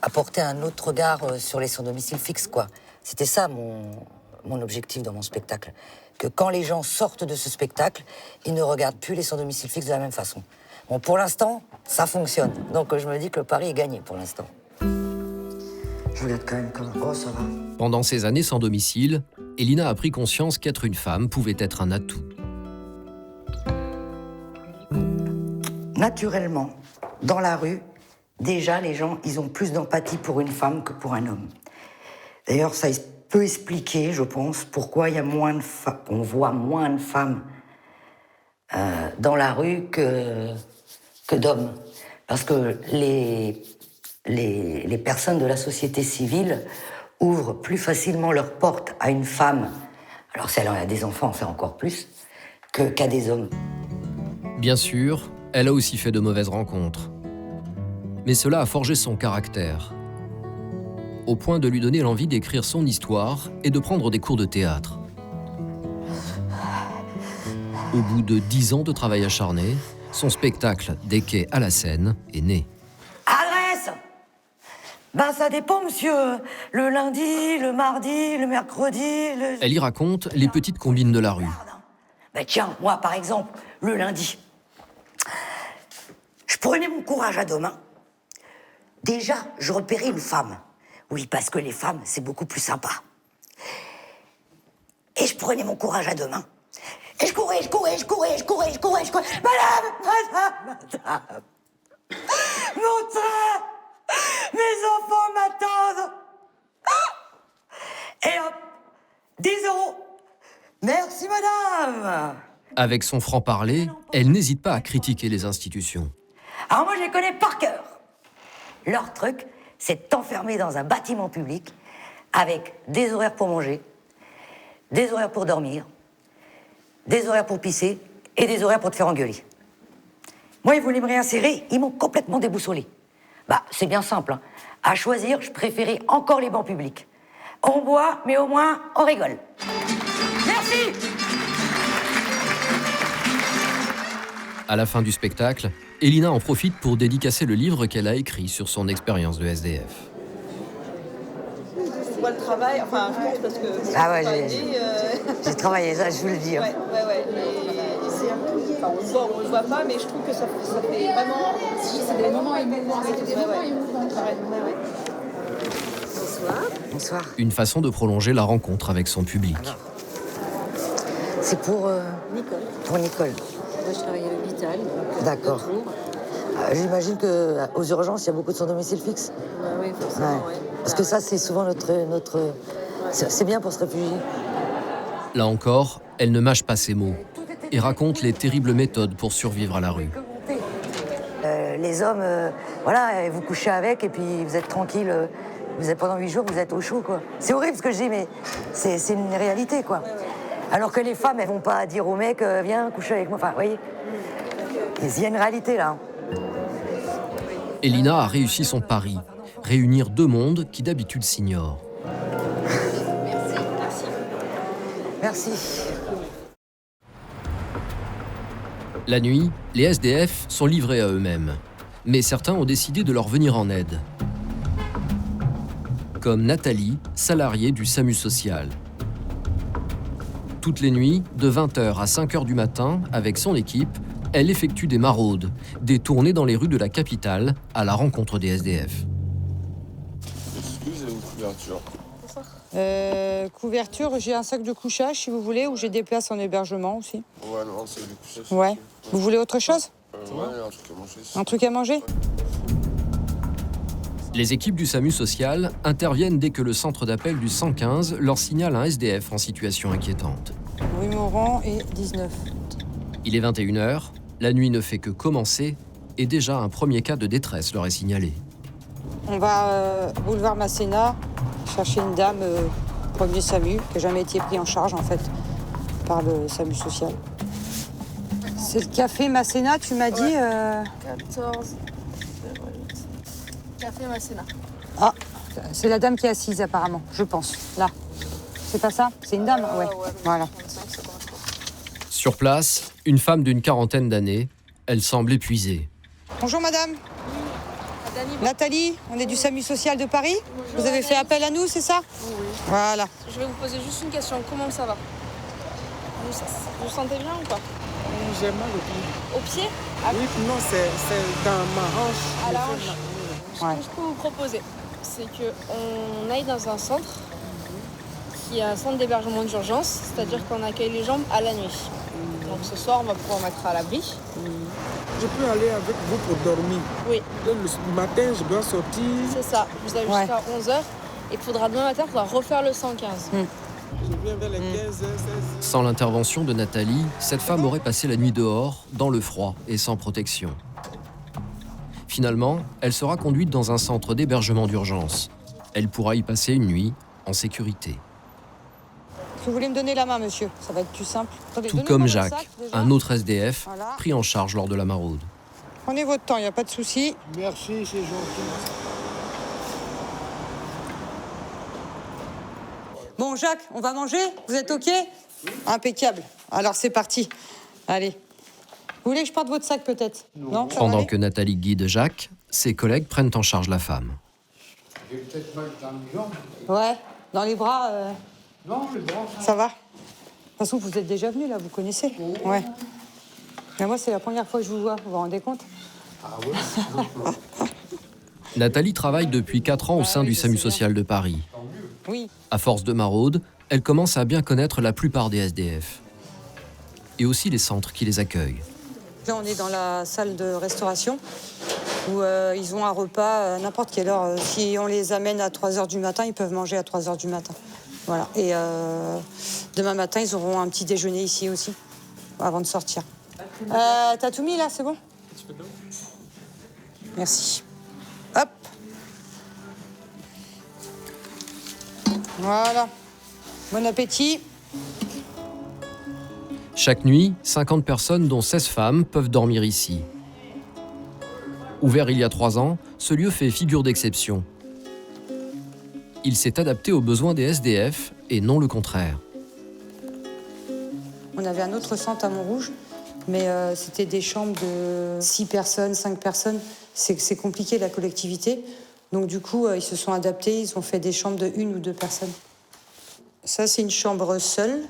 apporter un autre regard sur les sans-domicile fixe, quoi. C'était ça, mon objectif dans mon spectacle. Que quand les gens sortent de ce spectacle, ils ne regardent plus les sans-domicile fixe de la même façon. Bon, pour l'instant, ça fonctionne. Donc je me dis que le pari est gagné pour l'instant. Je regarde quand même comme... Oh, ça va. Pendant ces années sans domicile, Elina a pris conscience qu'être une femme pouvait être un atout. Naturellement, dans la rue, déjà, les gens, ils ont plus d'empathie pour une femme que pour un homme. D'ailleurs, ça peut expliquer, je pense, pourquoi il y a on voit moins de femmes dans la rue que d'hommes. Parce que les personnes de la société civile ouvrent plus facilement leurs portes à une femme, alors si elle a des enfants, c'est encore plus, qu'à des hommes. Bien sûr, elle a aussi fait de mauvaises rencontres. Mais cela a forgé son caractère, au point de lui donner l'envie d'écrire son histoire et de prendre des cours de théâtre. Au bout de 10 ans de travail acharné, son spectacle Des quais à la Seine est né. Adresse? Ben ça dépend, monsieur. Le lundi, le mardi, le mercredi, le... Elle y raconte les petites combines de la rue. Ben tiens, moi par exemple, le lundi, je prenais mon courage à deux mains. Déjà, je repérais une femme. Oui, parce que les femmes, c'est beaucoup plus sympa. Et je prenais mon courage à deux mains. Et je courais. Madame! Mon train! Mes enfants m'attendent! Et hop! 10 €! Merci, madame! Avec son franc-parler, elle n'hésite pas à critiquer les institutions. Alors moi, je les connais par cœur. Leur truc, c'est de t'enfermer dans un bâtiment public avec des horaires pour manger, des horaires pour dormir, des horaires pour pisser et des horaires pour te faire engueuler. Moi, ils voulaient me réinsérer, ils m'ont complètement déboussolé. Bah, c'est bien simple, hein. À choisir, je préférais encore les bancs publics. On boit, mais au moins, on rigole. Merci! À la fin du spectacle, Elina en profite pour dédicacer le livre qu'elle a écrit sur son expérience de SDF. C'est quoi le travail? Enfin, je pense parce que... Ah ouais, j'ai travaillé ça, je vous le dis. Hein. Ouais. Et c'est un peu... Enfin, on le voit pas, mais je trouve que ça fait vraiment... C'est des moments émouvants. Bonsoir. Bonsoir. Une façon de prolonger la rencontre avec son public. C'est pour... Nicole. Pour Nicole. Moi, je travaille à l'hôpital. D'accord. J'imagine qu'aux urgences, il y a beaucoup de sans-domicile fixe. Oui, forcément, ouais. Parce que ça, c'est souvent notre... C'est bien pour se réfugier. Là encore, elle ne mâche pas ses mots et raconte les terribles méthodes pour survivre à la rue. Les hommes, voilà, vous couchez avec et puis vous êtes tranquille. Vous êtes pendant 8 jours, vous êtes au chaud, quoi. C'est horrible ce que je dis, mais c'est une réalité, quoi. Alors que les femmes, elles vont pas dire au mec, viens coucher avec moi. Enfin, vous voyez, il y a une réalité là. Elina a réussi son pari, réunir deux mondes qui d'habitude s'ignorent. Merci. La nuit, les SDF sont livrés à eux-mêmes. Mais certains ont décidé de leur venir en aide. Comme Nathalie, salariée du SAMU social. Toutes les nuits, de 20h à 5h du matin, avec son équipe, elle effectue des maraudes, des tournées dans les rues de la capitale à la rencontre des SDF. Excusez-moi, couverture. Couverture, j'ai un sac de couchage si vous voulez, ou j'ai des places en hébergement aussi. Ouais, non, c'est du couchage. Ouais. Vous voulez autre chose? Ouais, un truc à manger. Un truc à manger? Les équipes du SAMU social interviennent dès que le centre d'appel du 115 leur signale un SDF en situation inquiétante. Rue Morand et 19. Il est 21h, la nuit ne fait que commencer et déjà un premier cas de détresse leur est signalé. On va boulevard Masséna chercher une dame, premier SAMU, qui n'a jamais été pris en charge en fait par le SAMU social. C'est le café Masséna, tu m'as dit 14. Café Masséna. Ah, c'est la dame qui est assise apparemment, je pense. Là. C'est pas ça? C'est une dame? Ouais. Voilà. Sur place, une femme d'une quarantaine d'années, elle semble épuisée. Bonjour madame. Nathalie, on est du SAMU social de Paris. Bonjour, vous avez fait appel à nous, c'est ça? Oui. Voilà. Je vais vous poser juste une question. Comment ça va? Vous sentez bien ou pas? J'ai mal au pied. Au pied? Oui, non, c'est dans ma hanche. À la hanche. Ce que je peux vous proposer, c'est qu'on aille dans un centre qui est un centre d'hébergement d'urgence, c'est-à-dire qu'on accueille les gens à la nuit. Donc ce soir, on va pouvoir mettre à l'abri. Je peux aller avec vous pour dormir. Oui. Le matin, je dois sortir. C'est ça. Vous avez jusqu'à 11h. Et il faudra demain matin, il faudra refaire le 115. Je viens vers les 15h, 16h. Sans l'intervention de Nathalie, cette femme aurait passé la nuit dehors, dans le froid et sans protection. Finalement, elle sera conduite dans un centre d'hébergement d'urgence. Elle pourra y passer une nuit en sécurité. Vous voulez me donner la main, monsieur? Ça va être plus simple. Attendez, Tout comme votre Jacques, sac, un autre SDF, Voilà. pris en charge lors de la maraude. Prenez votre temps, il n'y a pas de souci. Merci, c'est gentil. Bon, Jacques, on va manger? Vous êtes OK? Impeccable. Alors, c'est parti. Allez. Vous voulez que je porte votre sac, peut-être? Non, ça va Pendant aller que Nathalie guide Jacques, ses collègues prennent en charge la femme. J'ai peut-être mal dans les jambes. Ouais, dans les bras. Non, les bras. Ça va? De toute façon, vous êtes déjà venu, là, vous connaissez? Ouais. Mais moi, c'est la première fois que je vous vois, vous vous rendez compte? Ah ouais. Nathalie travaille depuis 4 ans au sein du SAMU social de Paris. Oui. À force de maraude, elle commence à bien connaître la plupart des SDF. Et aussi les centres qui les accueillent. Là, on est dans la salle de restauration où ils ont un repas à n'importe quelle heure. Si on les amène à 3h du matin, ils peuvent manger à 3h du matin. Voilà. Et demain matin, ils auront un petit déjeuner ici aussi, avant de sortir. T'as tout mis là, c'est bon? Merci. Hop. Voilà. Bon appétit. Chaque nuit, 50 personnes, dont 16 femmes, peuvent dormir ici. Ouvert il y a 3 ans, ce lieu fait figure d'exception. Il s'est adapté aux besoins des SDF et non le contraire. On avait un autre centre à Montrouge, mais c'était des chambres de 6 personnes, 5 personnes. C'est compliqué la collectivité. Donc du coup, ils se sont adaptés, ils ont fait des chambres de 1 ou 2 personnes. Ça, c'est une chambre seule,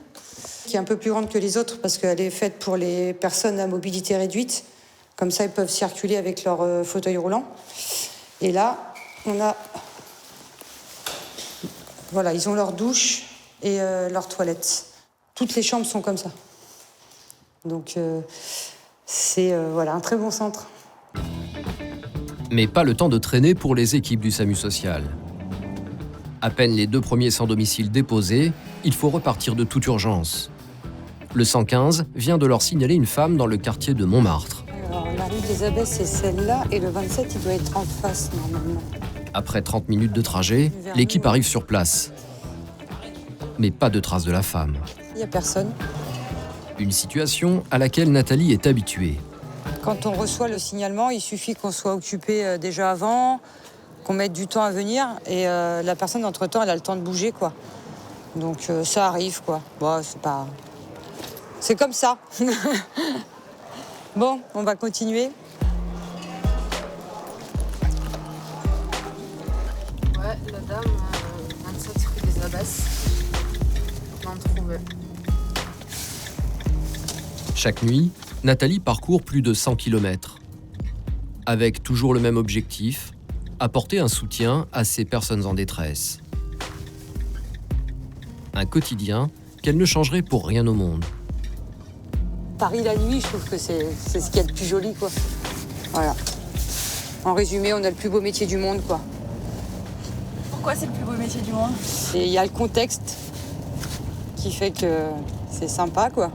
qui est un peu plus grande que les autres parce qu'elle est faite pour les personnes à mobilité réduite. Comme ça, ils peuvent circuler avec leur fauteuil roulant. Et là, on a... Voilà, ils ont leur douche et leur toilette. Toutes les chambres sont comme ça. Donc, c'est voilà, un très bon centre. Mais pas le temps de traîner pour les équipes du SAMU social. À peine les 2 premiers sans domicile déposés, il faut repartir de toute urgence. Le 115 vient de leur signaler une femme dans le quartier de Montmartre. Alors, la rue des Abbesses, c'est celle-là, et le 27, il doit être en face, normalement. Après 30 minutes de trajet, l'équipe arrive sur place. Mais pas de traces de la femme. Il n'y a personne. Une situation à laquelle Nathalie est habituée. Quand on reçoit le signalement, il suffit qu'on soit occupé déjà avant, qu'on mette du temps à venir, et la personne, entre-temps, elle a le temps de bouger, quoi. Donc ça arrive, quoi. Bon, c'est pas... C'est comme ça. Bon, on va continuer. Ouais, la dame, 27 rue des Abbesses. On en trouvait. Chaque nuit, Nathalie parcourt plus de 100 km. Avec toujours le même objectif, apporter un soutien à ces personnes en détresse. Un quotidien qu'elle ne changerait pour rien au monde. Paris la nuit, je trouve que c'est ce qu'il y a de plus joli, quoi. Voilà. En résumé, on a le plus beau métier du monde, quoi. Pourquoi c'est le plus beau métier du monde? Et il y a le contexte qui fait que c'est sympa, quoi.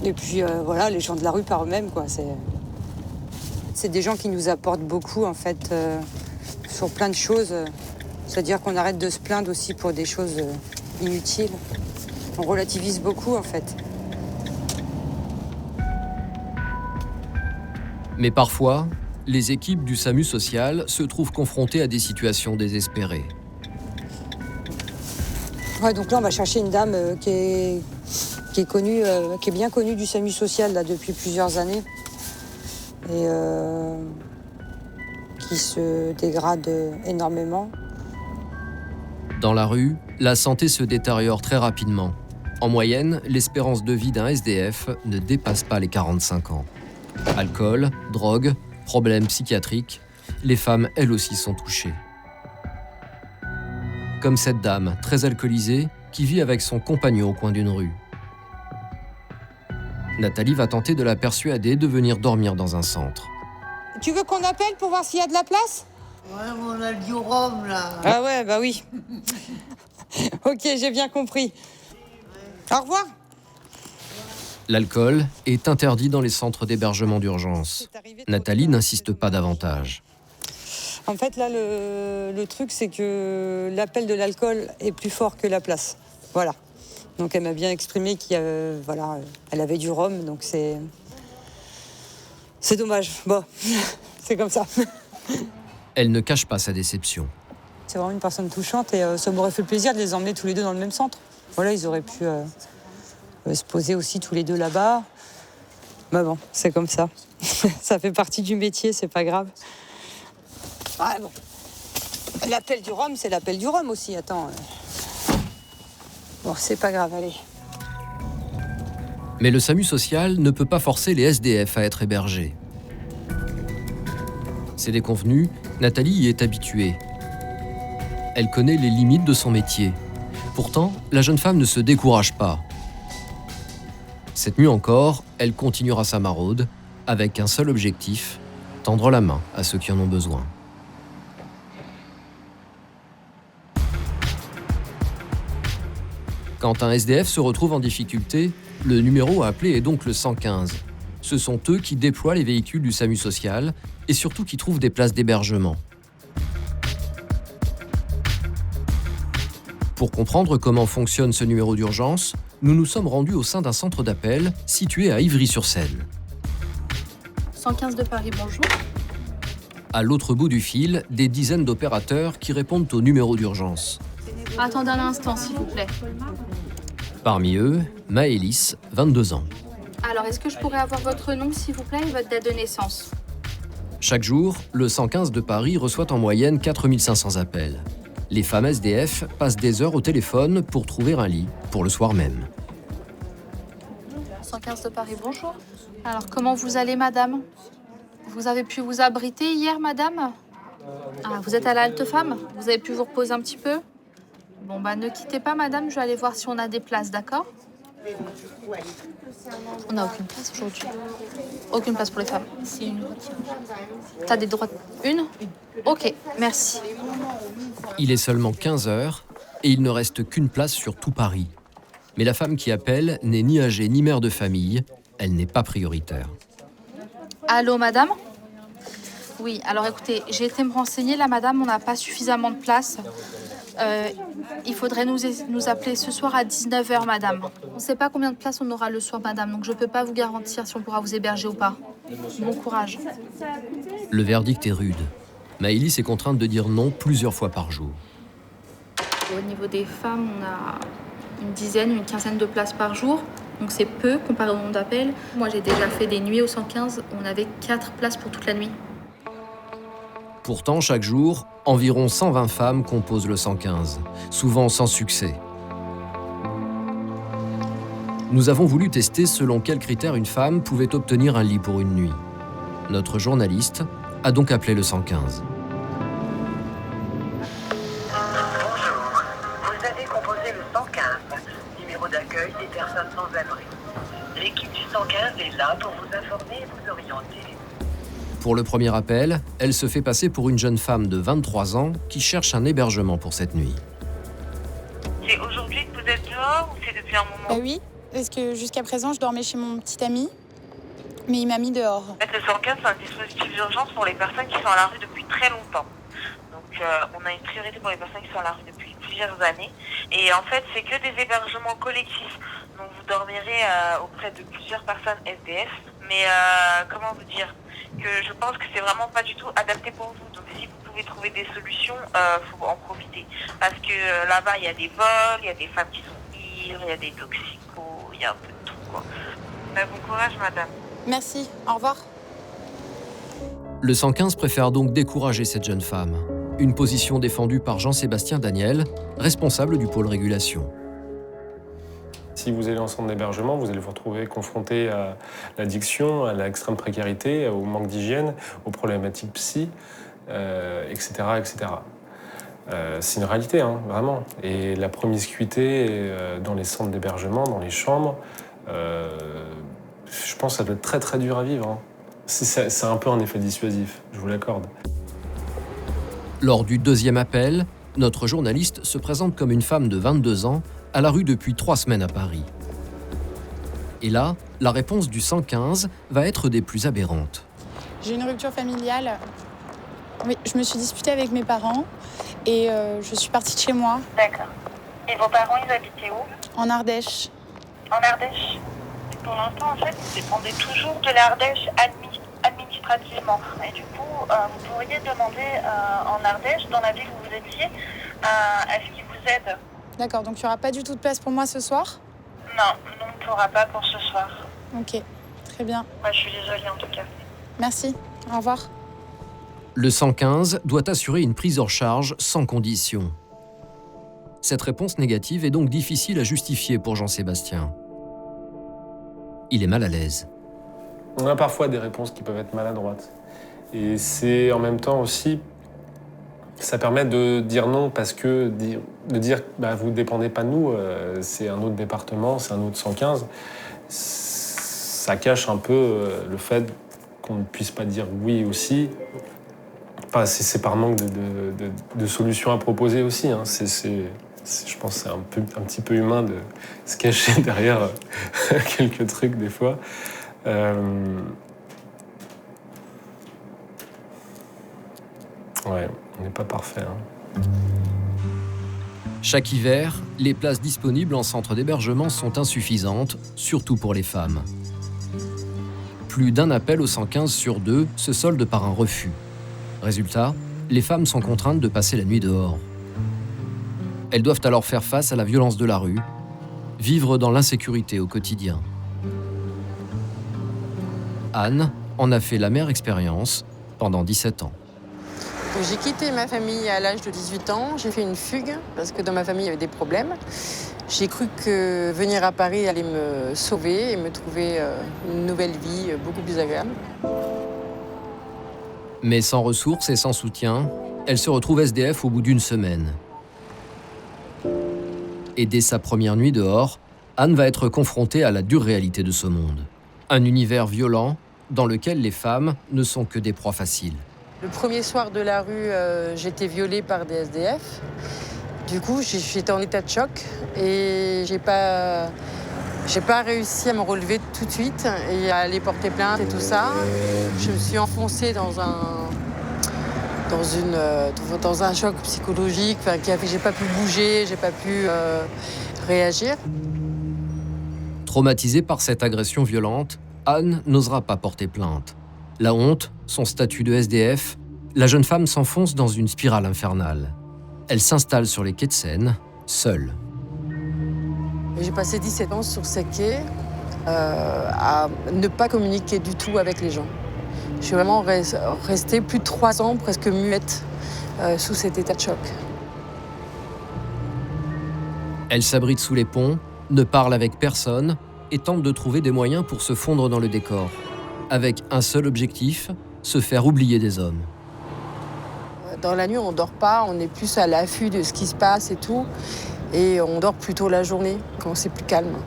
Et puis voilà, les gens de la rue par eux-mêmes, quoi. C'est des gens qui nous apportent beaucoup, en fait, sur plein de choses. C'est-à-dire qu'on arrête de se plaindre aussi pour des choses inutiles. On relativise beaucoup, en fait. Mais parfois, les équipes du SAMU social se trouvent confrontées à des situations désespérées. Ouais, donc là, on va chercher une dame qui est connue, qui est bien connue du SAMU social là, depuis plusieurs années. Et qui se dégrade énormément. Dans la rue, la santé se détériore très rapidement. En moyenne, l'espérance de vie d'un SDF ne dépasse pas les 45 ans. Alcool, drogue, problèmes psychiatriques, les femmes, elles aussi, sont touchées. Comme cette dame, très alcoolisée, qui vit avec son compagnon au coin d'une rue. Nathalie va tenter de la persuader de venir dormir dans un centre. Tu veux qu'on appelle pour voir s'il y a de la place? Ouais, on a du rhum, là. Ah ouais, bah oui. Ok, j'ai bien compris. Au revoir. L'alcool est interdit dans les centres d'hébergement d'urgence. Nathalie n'insiste pas davantage. En fait, là, le truc, c'est que l'appel de l'alcool est plus fort que la place. Voilà. Donc, elle m'a bien exprimé qu'elle avait du rhum, donc c'est dommage. Bon, c'est comme ça. Elle ne cache pas sa déception. C'est vraiment une personne touchante et ça m'aurait fait plaisir de les emmener tous les deux dans le même centre. Voilà, ils auraient pu se poser aussi tous les deux là-bas. Mais bon, c'est comme ça. Ça fait partie du métier, c'est pas grave. Ah bon. L'appel du rhum, c'est l'appel du rhum aussi, attends. Bon, c'est pas grave, allez. Mais le SAMU social ne peut pas forcer les SDF à être hébergés. C'est déconvenu, Nathalie y est habituée. Elle connaît les limites de son métier. Pourtant, la jeune femme ne se décourage pas. Cette nuit encore, elle continuera sa maraude avec un seul objectif, tendre la main à ceux qui en ont besoin. Quand un SDF se retrouve en difficulté, le numéro à appeler est donc le 115. Ce sont eux qui déploient les véhicules du SAMU social et surtout qui trouvent des places d'hébergement. Pour comprendre comment fonctionne ce numéro d'urgence, nous nous sommes rendus au sein d'un centre d'appel situé à Ivry-sur-Seine. 115 de Paris, bonjour. À l'autre bout du fil, des dizaines d'opérateurs qui répondent au numéro d'urgence. Attendez un instant, s'il vous plaît. Parmi eux, Maëlys, 22 ans. Alors, est-ce que je pourrais avoir votre nom, s'il vous plaît, et votre date de naissance? Chaque jour, le 115 de Paris reçoit en moyenne 4500 appels. Les femmes SDF passent des heures au téléphone pour trouver un lit, pour le soir même. 115 de Paris, bonjour. Alors, comment vous allez, madame? Vous avez pu vous abriter hier, madame? Ah, vous êtes à la halte-femme? Vous avez pu vous reposer un petit peu? Bon, bah, ne quittez pas, madame. Je vais aller voir si on a des places, d'accord? On n'a aucune place aujourd'hui. Aucune place pour les femmes. T'as des droits? Une? Ok, merci. Il est seulement 15 heures et il ne reste qu'une place sur tout Paris. Mais la femme qui appelle n'est ni âgée ni mère de famille. Elle n'est pas prioritaire. Allô, madame? Oui, alors écoutez, j'ai été me renseigner. Là, madame, on n'a pas suffisamment de place. Il faudrait nous appeler ce soir à 19h, madame. On ne sait pas combien de places on aura le soir, madame, donc je ne peux pas vous garantir si on pourra vous héberger ou pas. Bon courage. Le verdict est rude. Maëlys est contrainte de dire non plusieurs fois par jour. Au niveau des femmes, on a une dizaine, une quinzaine de places par jour. Donc c'est peu comparé au nombre d'appels. Moi, j'ai déjà fait des nuits au 115 où on avait 4 places pour toute la nuit. Pourtant, chaque jour, environ 120 femmes composent le 115, souvent sans succès. Nous avons voulu tester selon quels critères une femme pouvait obtenir un lit pour une nuit. Notre journaliste a donc appelé le 115. Bonjour, vous avez composé le 115, numéro d'accueil des personnes sans abri. L'équipe du 115 est là pour vous informer et vous orienter. Pour le premier appel, elle se fait passer pour une jeune femme de 23 ans qui cherche un hébergement pour cette nuit. C'est aujourd'hui que vous êtes dehors ou c'est depuis un moment? Oui, parce que jusqu'à présent, je dormais chez mon petit ami, mais il m'a mis dehors. En fait, le 115, c'est un dispositif d'urgence pour les personnes qui sont à la rue depuis très longtemps. Donc, on a une priorité pour les personnes qui sont à la rue depuis plusieurs années. Et en fait, c'est que des hébergements collectifs. Donc, vous dormirez auprès de plusieurs personnes SDF. Mais comment vous dire? Que je pense que c'est vraiment pas du tout adapté pour vous. Donc si vous pouvez trouver des solutions, faut en profiter. Parce que là-bas, il y a des vols, il y a des femmes qui sont ivres, il y a des toxicos, il y a un peu de tout, quoi. Bon courage, madame. Merci, au revoir. Le 115 préfère donc décourager cette jeune femme. Une position défendue par Jean-Sébastien Daniel, responsable du pôle régulation. Si vous allez en centre d'hébergement, vous allez vous retrouver confronté à l'addiction, à l'extrême précarité, au manque d'hygiène, aux problématiques psy, etc. etc. C'est une réalité, hein, vraiment. Et la promiscuité dans les centres d'hébergement, dans les chambres, je pense que ça doit être très très dur à vivre. Hein. C'est un peu un effet dissuasif, je vous l'accorde. Lors du deuxième appel, notre journaliste se présente comme une femme de 22 ans à la rue depuis 3 semaines à Paris. Et là, la réponse du 115 va être des plus aberrantes. J'ai une rupture familiale. Oui, je me suis disputée avec mes parents et je suis partie de chez moi. D'accord. Et vos parents, ils habitaient où? En Ardèche. En Ardèche. Pour l'instant, en fait, vous dépendez toujours de l'Ardèche administrativement. Et du coup, vous pourriez demander en Ardèche, dans la ville où vous étiez, à ce qu'ils vous aident. D'accord, donc il n'y aura pas du tout de place pour moi ce soir? Non, on ne pourra pas pour ce soir. Ok, très bien. Moi, je suis désolée en tout cas. Merci, au revoir. Le 115 doit assurer une prise en charge sans condition. Cette réponse négative est donc difficile à justifier pour Jean-Sébastien. Il est mal à l'aise. On a parfois des réponses qui peuvent être maladroites. Et c'est en même temps aussi... Ça permet de dire non parce que de dire bah, vous ne dépendez pas de nous, c'est un autre département, c'est un autre 115. Ça cache un peu le fait qu'on ne puisse pas dire oui aussi. Enfin, c'est par manque de solutions à proposer aussi. Hein. Je pense que c'est un petit peu humain de se cacher derrière quelques trucs des fois. Ouais, on n'est pas parfait. Hein. Chaque hiver, les places disponibles en centre d'hébergement sont insuffisantes, surtout pour les femmes. Plus d'un appel au 115 sur 2 se solde par un refus. Résultat, les femmes sont contraintes de passer la nuit dehors. Elles doivent alors faire face à la violence de la rue, vivre dans l'insécurité au quotidien. Anne en a fait l'amère expérience pendant 17 ans. J'ai quitté ma famille à l'âge de 18 ans, j'ai fait une fugue parce que dans ma famille il y avait des problèmes. J'ai cru que venir à Paris allait me sauver et me trouver une nouvelle vie beaucoup plus agréable. Mais sans ressources et sans soutien, elle se retrouve SDF au bout d'une semaine. Et dès sa première nuit dehors, Anne va être confrontée à la dure réalité de ce monde. Un univers violent dans lequel les femmes ne sont que des proies faciles. Le premier soir de la rue, j'étais violée par des SDF. Du coup, j'étais en état de choc et j'ai pas réussi à me relever tout de suite et à aller porter plainte et tout ça. Je me suis enfoncée dans un choc psychologique qui a fait que j'ai pas pu bouger, j'ai pas pu réagir. Traumatisée par cette agression violente, Anne n'osera pas porter plainte. La honte, son statut de SDF, la jeune femme s'enfonce dans une spirale infernale. Elle s'installe sur les quais de Seine, seule. J'ai passé 17 ans sur ces quais à ne pas communiquer du tout avec les gens. Je suis vraiment restée plus de 3 ans presque muette sous cet état de choc. Elle s'abrite sous les ponts, ne parle avec personne et tente de trouver des moyens pour se fondre dans le décor. Avec un seul objectif, se faire oublier des hommes. Dans la nuit, on ne dort pas, on est plus à l'affût de ce qui se passe et tout. Et on dort plutôt la journée, quand c'est plus calme.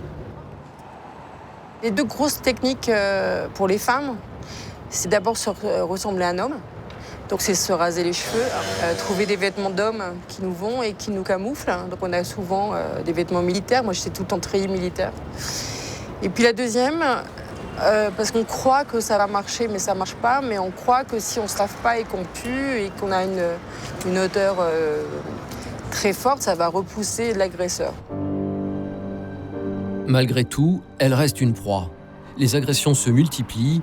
Les 2 grosses techniques pour les femmes, c'est d'abord ressembler à un homme. Donc c'est se raser les cheveux, trouver des vêtements d'hommes qui nous vont et qui nous camouflent. Donc on a souvent des vêtements militaires. Moi, j'étais tout le temps treillis militaire. Et puis la deuxième, parce qu'on croit que ça va marcher, mais ça marche pas. Mais on croit que si on se lave pas et qu'on pue et qu'on a une odeur très forte, ça va repousser l'agresseur. Malgré tout, elle reste une proie. Les agressions se multiplient.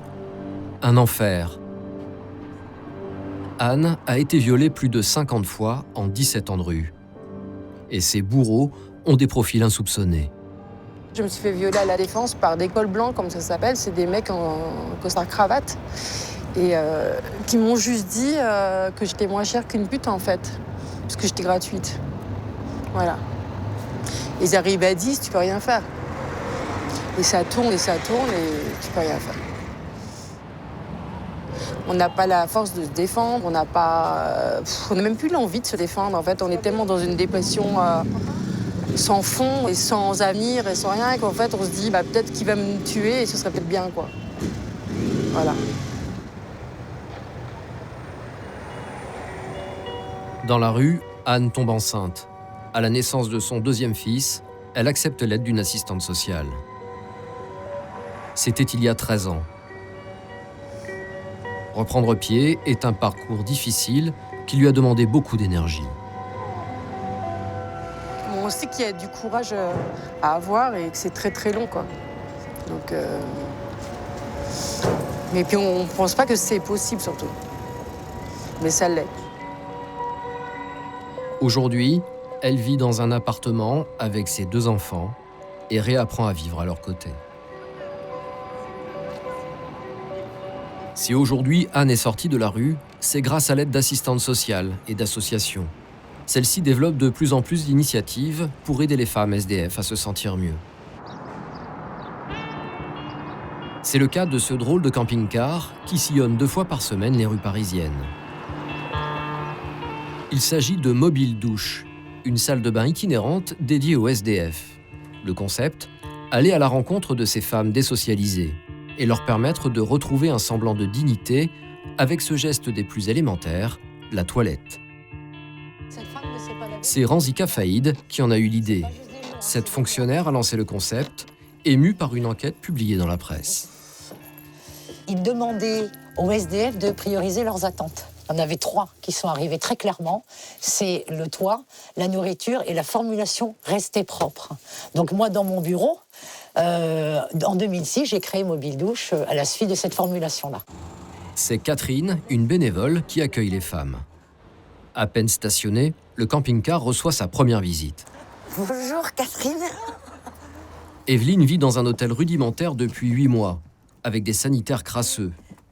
Un enfer. Anne a été violée plus de 50 fois en 17 ans de rue. Et ses bourreaux ont des profils insoupçonnés. Je me suis fait violer à la Défense par des cols blancs, comme ça s'appelle. C'est des mecs en costard-cravate. Et qui m'ont juste dit que j'étais moins chère qu'une pute, en fait. Parce que j'étais gratuite. Voilà. Ils arrivent à 10, tu peux rien faire. Et ça tourne et tu peux rien faire. On n'a pas la force de se défendre, on n'a même plus l'envie de se défendre. En fait, on est tellement dans une dépression sans fond et sans avenir et sans rien qu'en fait, on se dit peut-être qu'il va me tuer et ce serait peut-être bien, quoi. Voilà. Dans la rue, Anne tombe enceinte. À la naissance de son 2e fils, elle accepte l'aide d'une assistante sociale. C'était il y a 13 ans. Reprendre pied est un parcours difficile qui lui a demandé beaucoup d'énergie. On sait qu'il y a du courage à avoir et que c'est très très long, quoi. Donc, mais puis on ne pense pas que c'est possible surtout. Mais ça l'est. Aujourd'hui, elle vit dans un appartement avec ses 2 enfants et réapprend à vivre à leur côté. Si aujourd'hui Anne est sortie de la rue, c'est grâce à l'aide d'assistantes sociales et d'associations. Celles-ci développent de plus en plus d'initiatives pour aider les femmes SDF à se sentir mieux. C'est le cas de ce drôle de camping-car qui sillonne 2 fois par semaine les rues parisiennes. Il s'agit de Mobile Douche, une salle de bain itinérante dédiée aux SDF. Le concept, aller à la rencontre de ces femmes désocialisées et leur permettre de retrouver un semblant de dignité avec ce geste des plus élémentaires, la toilette. C'est Ranzika Faïd qui en a eu l'idée. Cette fonctionnaire a lancé le concept, émue par une enquête publiée dans la presse. Ils demandaient aux SDF de prioriser leurs attentes. Il y en avait 3 qui sont arrivés très clairement. C'est le toit, la nourriture et la formulation rester propre. Donc moi, dans mon bureau, en 2006, j'ai créé Mobile Douche à la suite de cette formulation-là. C'est Catherine, une bénévole, qui accueille les femmes. À peine stationné, le camping-car reçoit sa première visite. Bonjour Catherine. Evelyne vit dans un hôtel rudimentaire depuis 8 mois, avec des sanitaires crasseux.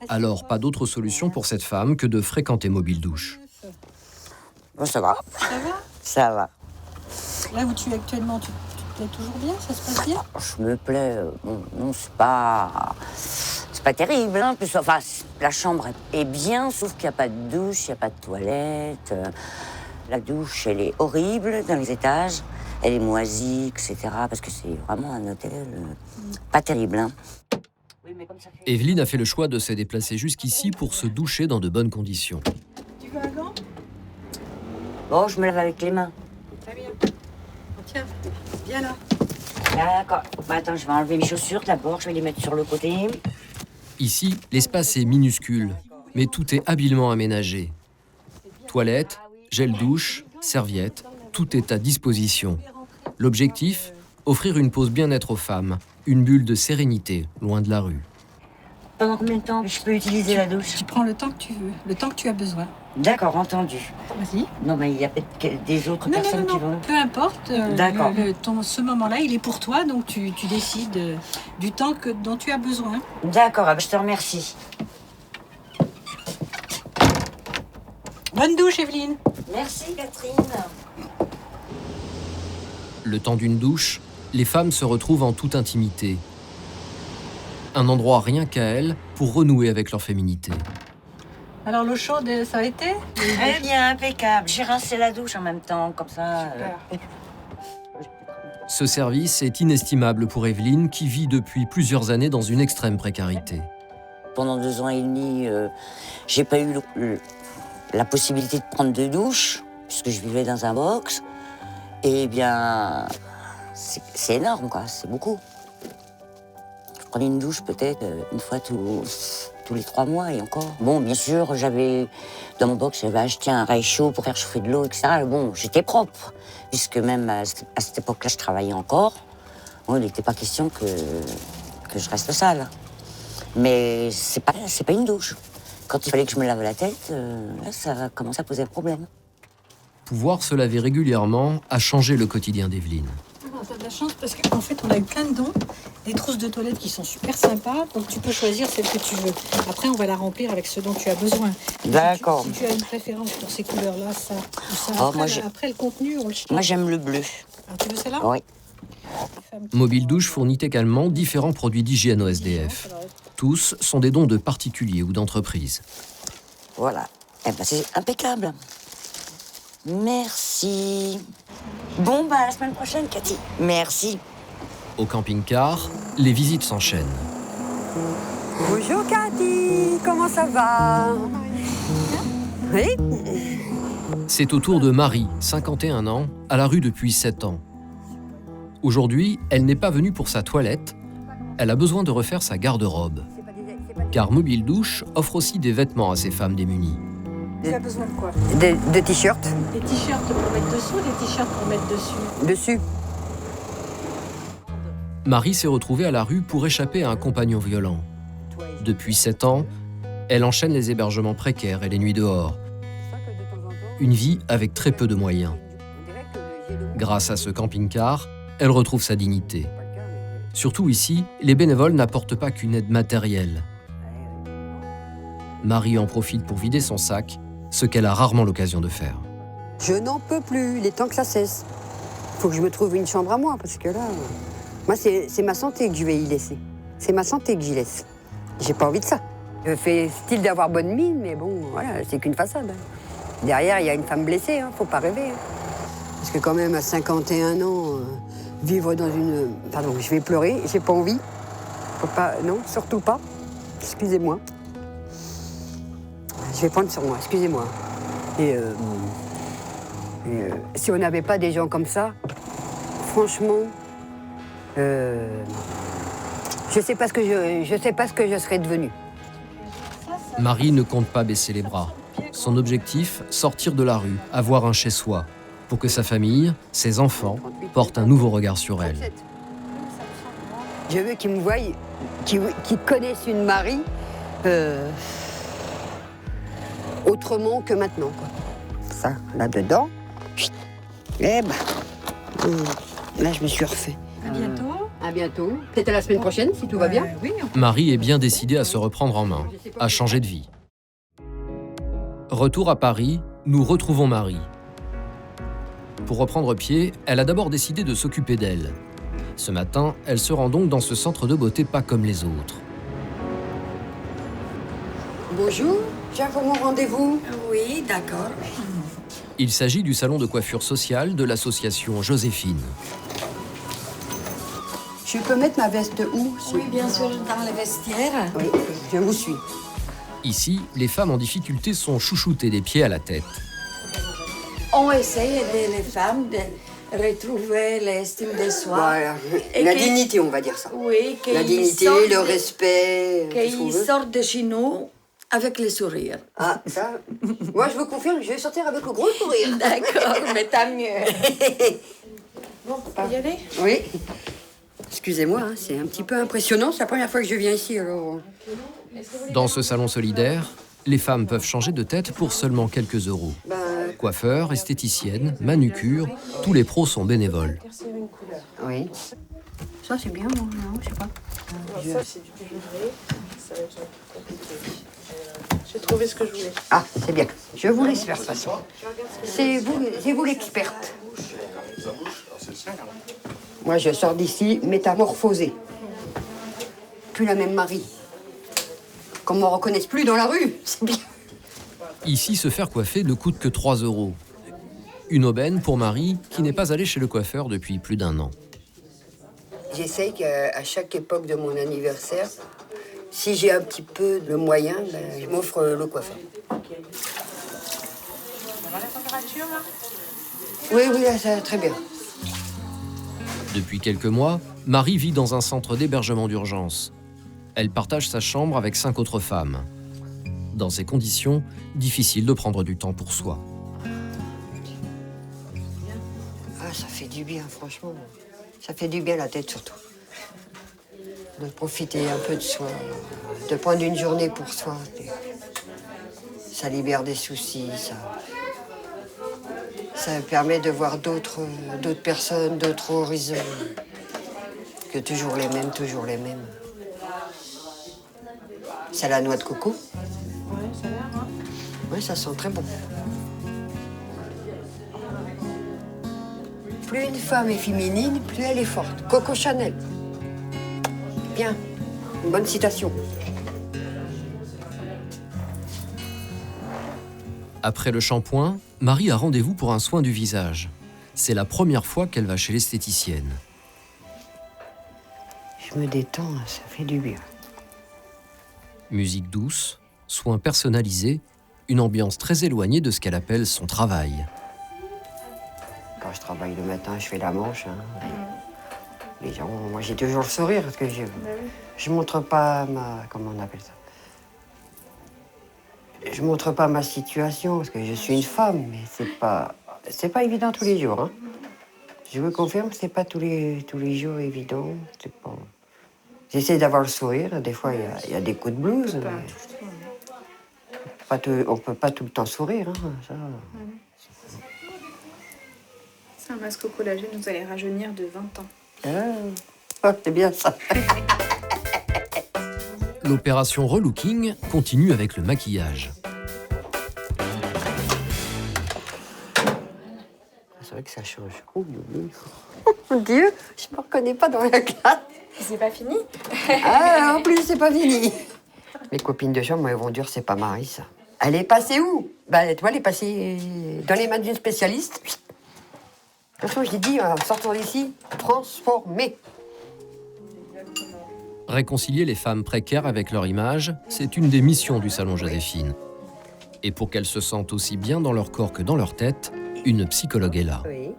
Alors, pas d'autre solution pour cette femme que de fréquenter Mobile Douche. Bon, ça va. Ça va? Ça va. Là où tu es actuellement, tu te plais toujours bien? Ça se passe bien? Je me plais. Non, c'est pas terrible. Hein. Enfin, la chambre est bien, sauf qu'il n'y a pas de douche, il n'y a pas de toilette. La douche, elle est horrible dans les étages. elle est moisie, etc. Parce que c'est vraiment un hôtel pas terrible. Hein. Evelyne a fait le choix de se déplacer jusqu'ici pour se doucher dans de bonnes conditions. Tu veux un gant? Bon, je me lave avec les mains. Très bien. Tiens, viens là. D'accord. Bah, attends, je vais enlever mes chaussures d'abord, je vais les mettre sur le côté. Ici, l'espace est minuscule, mais tout est habilement aménagé. Toilettes, gel douche, serviettes, tout est à disposition. L'objectif, offrir une pause bien-être aux femmes, une bulle de sérénité, loin de la rue. Pendant combien de temps je peux utiliser la douche? Tu prends le temps que tu veux, le temps que tu as besoin. D'accord, entendu. Vas-y. Non, mais il y a peut-être des autres personnes qui vont... Peu importe. D'accord. Ce moment-là, il est pour toi, donc tu décides du temps dont tu as besoin. D'accord, je te remercie. Bonne douche, Evelyne. Merci, Catherine. Le temps d'une douche, les femmes se retrouvent en toute intimité. Un endroit rien qu'à elles pour renouer avec leur féminité. Alors l'eau chaude, ça a été? Très bien, impeccable. J'ai rincé la douche en même temps, comme ça. Ce service est inestimable pour Evelyne, qui vit depuis plusieurs années dans une extrême précarité. Pendant 2 ans et demi, j'ai pas eu la possibilité de prendre de douche, puisque je vivais dans un box. Et bien, c'est énorme, quoi. C'est beaucoup. Je prenais une douche peut-être une fois tous les 3 mois et encore. Bon, bien sûr, dans mon box, j'avais acheté un rail chaud pour faire chauffer de l'eau, etc. Bon, j'étais propre, puisque même à cette époque-là, je travaillais encore. Bon, il n'était pas question que je reste sale. Mais c'est pas une douche. Quand il fallait que je me lave la tête, là, ça commençait à poser un problème. Pouvoir se laver régulièrement a changé le quotidien d'Evelyne. T'as de la chance parce qu'en fait, on a eu plein de dons, des trousses de toilette qui sont super sympas, donc tu peux choisir celle que tu veux. Après, on va la remplir avec ce dont tu as besoin. D'accord. Si tu as une préférence pour ces couleurs-là, ça ou ça. Oh, après, le contenu, on le change. Moi, j'aime le bleu. Alors, tu veux celle-là? Oui. Mobile Douche fournit également différents produits d'hygiène au SDF. Tous sont des dons de particuliers ou d'entreprises. Voilà. Eh ben, c'est impeccable. Merci. Bon, bah, à la semaine prochaine, Cathy. Merci. Au camping-car, les visites s'enchaînent. Bonjour Cathy, comment ça va? Oui? C'est au tour de Marie, 51 ans, à la rue depuis 7 ans. Aujourd'hui, elle n'est pas venue pour sa toilette, elle a besoin de refaire sa garde-robe. Car Mobile Douche offre aussi des vêtements à ces femmes démunies. Tu as besoin de quoi? De t-shirts. Des t-shirts pour mettre dessous, des t-shirts pour mettre dessus? Dessus. Marie s'est retrouvée à la rue pour échapper à un compagnon violent. Depuis 7 ans, elle enchaîne les hébergements précaires et les nuits dehors. Une vie avec très peu de moyens. Grâce à ce camping-car, elle retrouve sa dignité. Surtout ici, les bénévoles n'apportent pas qu'une aide matérielle. Marie en profite pour vider son sac, ce qu'elle a rarement l'occasion de faire. Je n'en peux plus, il est temps que ça cesse. Il faut que je me trouve une chambre à moi, parce que là... Moi, c'est ma santé que je vais y laisser. C'est ma santé que j'y laisse. J'ai pas envie de ça. Je fais style d'avoir bonne mine, mais bon, voilà, c'est qu'une façade. Derrière, il y a une femme blessée, faut pas rêver. Parce que quand même, à 51 ans, vivre dans une... Pardon, je vais pleurer, j'ai pas envie. Faut pas... Non, surtout pas. Excusez-moi. Je vais prendre sur moi, excusez-moi. Si on n'avait pas des gens comme ça, franchement, je sais pas ce que je serais devenue. Marie ne compte pas baisser les bras. Son objectif, sortir de la rue, avoir un chez-soi, pour que sa famille, ses enfants, portent un nouveau regard sur elle. Je veux qu'ils me voient, qu'ils connaissent une Marie autrement que maintenant, quoi. Ça, là-dedans, et là, je me suis refait. À bientôt. À bientôt. Peut-être à la semaine prochaine, si tout va bien. Oui. Marie est bien décidée à se reprendre en main, à changer de vie. Retour à Paris, nous retrouvons Marie. Pour reprendre pied, elle a d'abord décidé de s'occuper d'elle. Ce matin, elle se rend donc dans ce centre de beauté pas comme les autres. Bonjour, je viens pour mon rendez-vous. Oui, d'accord. Il s'agit du salon de coiffure sociale de l'association Joséphine. Je peux mettre ma veste où? Oui, bien sûr, dans le vestiaire. Oui, je vous suis. Ici, les femmes en difficulté sont chouchoutées des pieds à la tête. On essaye d'aider les femmes de retrouver l'estime de soi. Voilà. La dignité, on va dire ça. Oui, la dignité, le respect. Qu'ils sortent de chez nous avec le sourire. Ah, ça, moi je vous confirme, je vais sortir avec le gros sourire. D'accord, mais tant mieux. Bon, on peut y aller? Oui. Excusez-moi, hein, c'est un petit peu impressionnant, c'est la première fois que je viens ici, alors... Dans ce salon solidaire, les femmes peuvent changer de tête pour seulement quelques euros. Coiffeurs, esthéticiennes, manucure, tous les pros sont bénévoles. Oui. Ça c'est bien, non, je sais pas. Ça, c'est du cuivré. Ça va être compliqué. J'ai trouvé ce que je voulais. Ah, c'est bien. Je vous laisse faire de toute façon. C'est vous l'experte. Moi, je sors d'ici métamorphosée. Plus la même Marie. Qu'on ne me reconnaisse plus dans la rue, c'est bien. Ici, se faire coiffer ne coûte que 3 euros. Une aubaine pour Marie, qui n'est pas allée chez le coiffeur depuis plus d'1 an. J'essaye qu'à chaque époque de mon anniversaire, si j'ai un petit peu de moyen, ben, je m'offre le coiffeur. Ça va la température, là? Oui, ça va très bien. Depuis quelques mois, Marie vit dans un centre d'hébergement d'urgence. Elle partage sa chambre avec 5 autres femmes. Dans ces conditions, difficile de prendre du temps pour soi. Ah, ça fait du bien, franchement. Ça fait du bien la tête, surtout. De profiter un peu de soi, de prendre une journée pour soi. Ça libère des soucis, ça permet de voir d'autres personnes, d'autres horizons. Que toujours les mêmes, toujours les mêmes. C'est la noix de coco. Ouais, ça a l'air, hein? Oui, ça sent très bon. Plus une femme est féminine, plus elle est forte. Coco Chanel. Bien. Une bonne citation. Après le shampoing, Marie a rendez-vous pour un soin du visage. C'est la première fois qu'elle va chez l'esthéticienne. Je me détends, ça fait du bien. Musique douce, soins personnalisés, une ambiance très éloignée de ce qu'elle appelle son travail. Quand je travaille le matin, je fais la manche. Hein. Les gens, moi j'ai toujours le sourire parce que je montre pas ma... Comment on appelle ça? Je montre pas ma situation parce que je suis une femme, mais c'est pas évident tous les jours. Hein. Je vous confirme, c'est pas tous les jours évident. C'est pas... J'essaie d'avoir le sourire. Des fois, il y a des coups de blues. Mais... on peut pas tout le temps sourire. Hein, ça. C'est un masque au collagène, nous allez rajeunir de 20 ans. Ah, c'est bien ça. L'opération relooking continue avec le maquillage. C'est vrai que ça change. Oh mon Dieu, je me reconnais pas dans la classe. C'est pas fini? Ah, en plus, c'est pas fini. Mes copines de chambre, elles vont dire, c'est pas Marie, ça. Elle est passée où? Bah, toi, elle est passée dans les mains d'une spécialiste. De toute façon, j'ai dit, en sortant d'ici, transformée. Réconcilier les femmes précaires avec leur image, c'est une des missions du Salon Joséphine. Et pour qu'elles se sentent aussi bien dans leur corps que dans leur tête, une psychologue est là. Et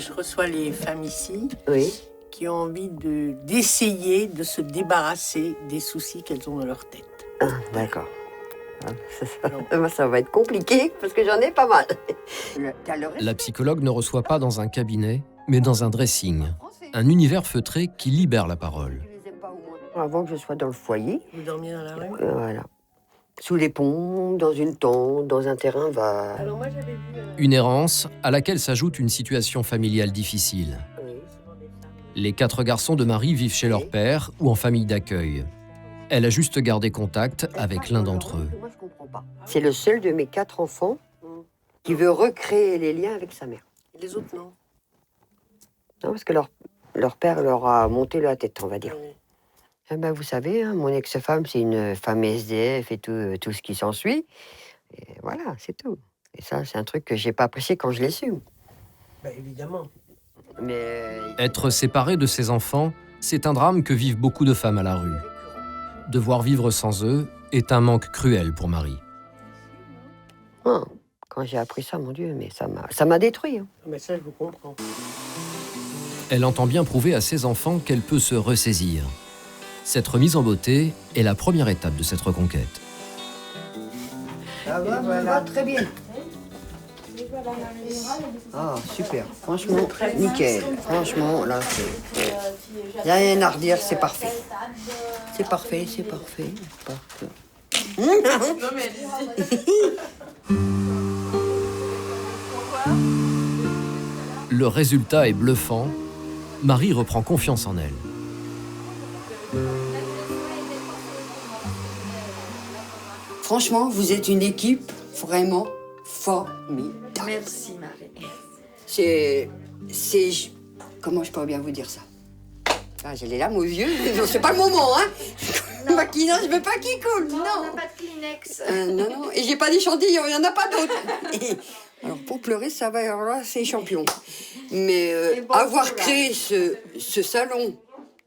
je reçois les femmes ici oui. qui ont envie d'essayer de se débarrasser des soucis qu'elles ont dans leur tête. Ah, d'accord. Ça va être compliqué parce que j'en ai pas mal. La psychologue ne reçoit pas dans un cabinet, mais dans un dressing, un univers feutré qui libère la parole. Avant que je sois dans le foyer. Vous dormiez dans la rue? Voilà. Sous les ponts, dans une tente, dans un terrain vague. Alors moi, j'avais vu... Une errance à laquelle s'ajoute une situation familiale difficile. Les 4 garçons de Marie vivent chez leur père ou en famille d'accueil. Elle a juste gardé contact avec l'un d'entre eux. Moi, je comprends pas. C'est le seul de mes 4 enfants qui veut recréer les liens avec sa mère. Et les autres, non? Non, parce que leur père leur a monté la tête, on va dire. Ah ben, vous savez, hein, mon ex-femme, c'est une femme SDF et tout ce qui s'ensuit. Et voilà, c'est tout. Et ça, c'est un truc que j'ai pas apprécié quand je l'ai su. Bah, évidemment. Mais Être séparé de ses enfants, c'est un drame que vivent beaucoup de femmes à la rue. Devoir vivre sans eux est un manque cruel pour Marie. quand j'ai appris ça, mon Dieu, mais ça m'a détruit. Hein. Mais ça, je vous comprends. Elle entend bien prouver à ses enfants qu'elle peut se ressaisir. Cette remise en beauté est la première étape de cette reconquête. Ça va très bien. Ah, super. Franchement, nickel. Franchement, là, il n'y a rien à redire, c'est parfait. C'est parfait, c'est parfait. Le résultat est bluffant. Marie reprend confiance en elle. Franchement, vous êtes une équipe vraiment formidable. Merci, Marie. C'est... Comment je pourrais bien vous dire ça? Ah, j'ai les larmes aux yeux. Non, c'est pas le moment, hein. Non, je veux pas qu'il coule. Non, on n'a pas de Kleenex. Non. Et j'ai pas d'échantillon, il y en a pas d'autres. Alors, pour pleurer, ça va, alors là, c'est champion. Mais avoir créé ce salon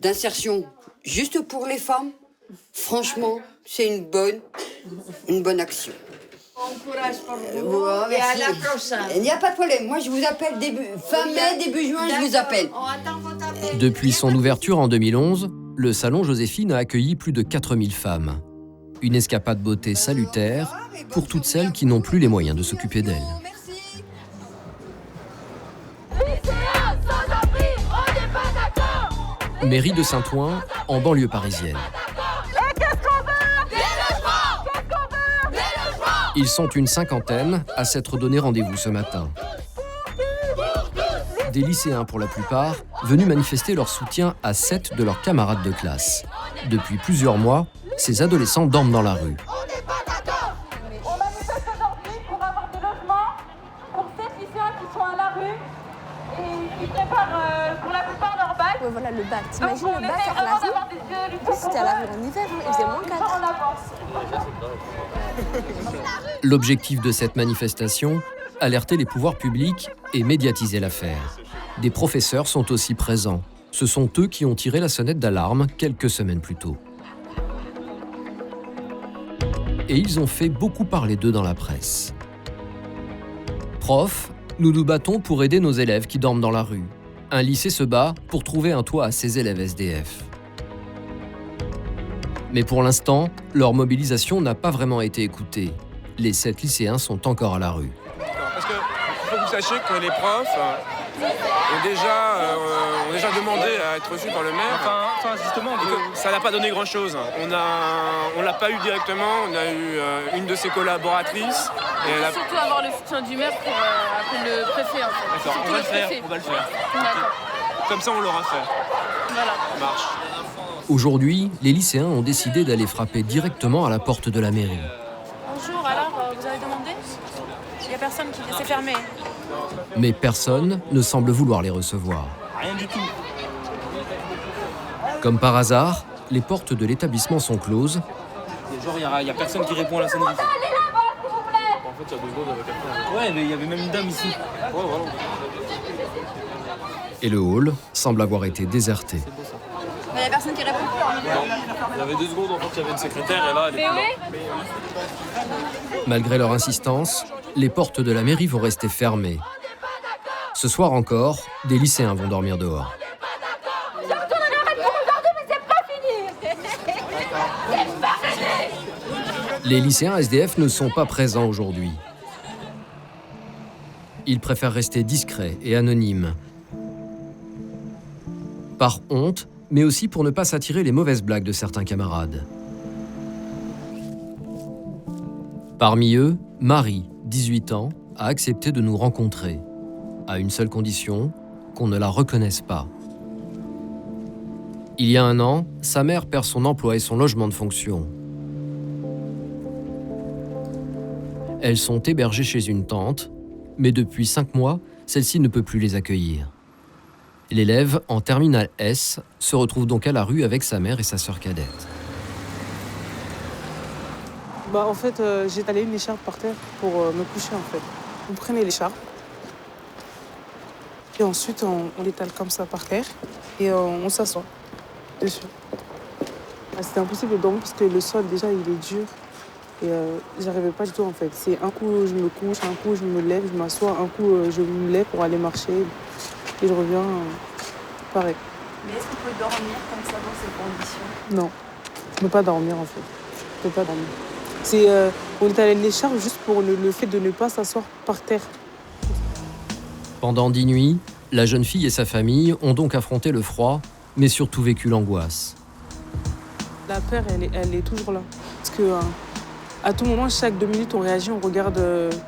d'insertion juste pour les femmes, franchement, c'est une bonne action. Bon courage pour vous. Et à la prochaine. Il n'y a pas de problème. Moi, je vous appelle fin mai, début juin, je vous appelle. On attend votre appel. Depuis son ouverture en 2011, le salon Joséphine a accueilli plus de 4000 femmes. Une escapade beauté salutaire pour toutes celles qui n'ont plus les moyens de s'occuper d'elles. Mairie de Saint-Ouen, en banlieue parisienne. Ils sont une cinquantaine à s'être donné rendez-vous ce matin. Des lycéens pour la plupart, venus manifester leur soutien à 7 de leurs camarades de classe. Depuis plusieurs mois, ces adolescents dorment dans la rue. On manifeste aujourd'hui pour avoir des logements pour 7 lycéens qui sont à la rue et qui préparent pour la plupart leur bac. Ouais, voilà le bac. T'imagines Donc, le bac à la rue? C'était à la rue en hiver, il faisait moins 4. L'objectif de cette manifestation, alerter les pouvoirs publics et médiatiser l'affaire. Des professeurs sont aussi présents. Ce sont eux qui ont tiré la sonnette d'alarme quelques semaines plus tôt. Et ils ont fait beaucoup parler d'eux dans la presse. Profs, nous nous battons pour aider nos élèves qui dorment dans la rue. Un lycée se bat pour trouver un toit à ses élèves SDF. Mais pour l'instant, leur mobilisation n'a pas vraiment été écoutée. Les 7 lycéens sont encore à la rue. Parce qu'il faut que vous sachiez que les profs ont déjà demandé à être reçus par le maire. Enfin justement, ça n'a pas donné grand-chose. On l'a pas eu directement, on a eu une de ses collaboratrices. Et elle a... Surtout avoir le soutien du maire pour appeler le préfet. En fait. D'accord, on va le faire. D'accord. Comme ça, on l'aura fait. Voilà. Ça marche. Aujourd'hui, les lycéens ont décidé d'aller frapper directement à la porte de la mairie. Bonjour, alors, vous avez demandé? Il n'y a personne qui... C'est fermé. Mais personne ne semble vouloir les recevoir. Rien du tout. Comme par hasard, les portes de l'établissement sont closes. Genre, il n'y a personne qui répond à la sonnerie. En fait, il y a 2 secondes, il y avait quelqu'un. Ouais, mais il y avait même une dame ici. Ouais, voilà. Et le hall semble avoir été déserté. Mais il n'y a personne qui répond. Il y avait 2 secondes, en fait, il y avait une secrétaire et là, elle est plus là. Malgré leur insistance, les portes de la mairie vont rester fermées. Ce soir encore, des lycéens vont dormir dehors. Les lycéens SDF ne sont pas présents aujourd'hui. Ils préfèrent rester discrets et anonymes. Par honte, mais aussi pour ne pas s'attirer les mauvaises blagues de certains camarades. Parmi eux, Marie, 18 ans, a accepté de nous rencontrer, à une seule condition, qu'on ne la reconnaisse pas. Il y a 1 an, sa mère perd son emploi et son logement de fonction. Elles sont hébergées chez une tante, mais depuis 5 mois, celle-ci ne peut plus les accueillir. L'élève, en terminale S, se retrouve donc à la rue avec sa mère et sa sœur cadette. En fait, j'ai étalé une écharpe par terre pour me coucher en fait. Vous prenez l'écharpe. Et ensuite, on l'étale comme ça par terre. Et on s'assoit dessus. C'était impossible de dormir parce que le sol, déjà, il est dur. Et j'arrivais pas du tout, en fait. C'est un coup, je me couche, un coup, je me lève, je m'assois. Un coup, je me lève pour aller marcher. Et je reviens, pareil. Mais est-ce qu'on peut dormir comme ça dans ces conditions? Non, je ne peux pas dormir, en fait. Je ne peux pas dormir. On étalait l'écharpe juste pour le fait de ne pas s'asseoir par terre. Pendant 10 nuits, la jeune fille et sa famille ont donc affronté le froid, mais surtout vécu l'angoisse. La peur, elle est toujours là. Parce que à tout moment, chaque 2 minutes, on réagit, on regarde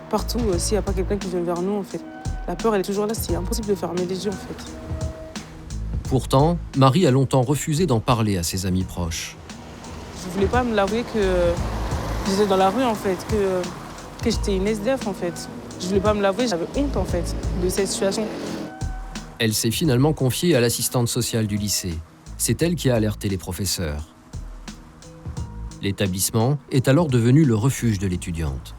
partout s'il n'y a pas quelqu'un qui vient vers nous, en fait. La peur, elle est toujours là, c'est impossible de fermer les yeux, en fait. Pourtant, Marie a longtemps refusé d'en parler à ses amis proches. Je ne voulais pas me l'avouer que j'étais dans la rue, en fait, que j'étais une SDF, en fait. Je ne voulais pas me l'avouer, j'avais honte, en fait, de cette situation. Elle s'est finalement confiée à l'assistante sociale du lycée. C'est elle qui a alerté les professeurs. L'établissement est alors devenu le refuge de l'étudiante.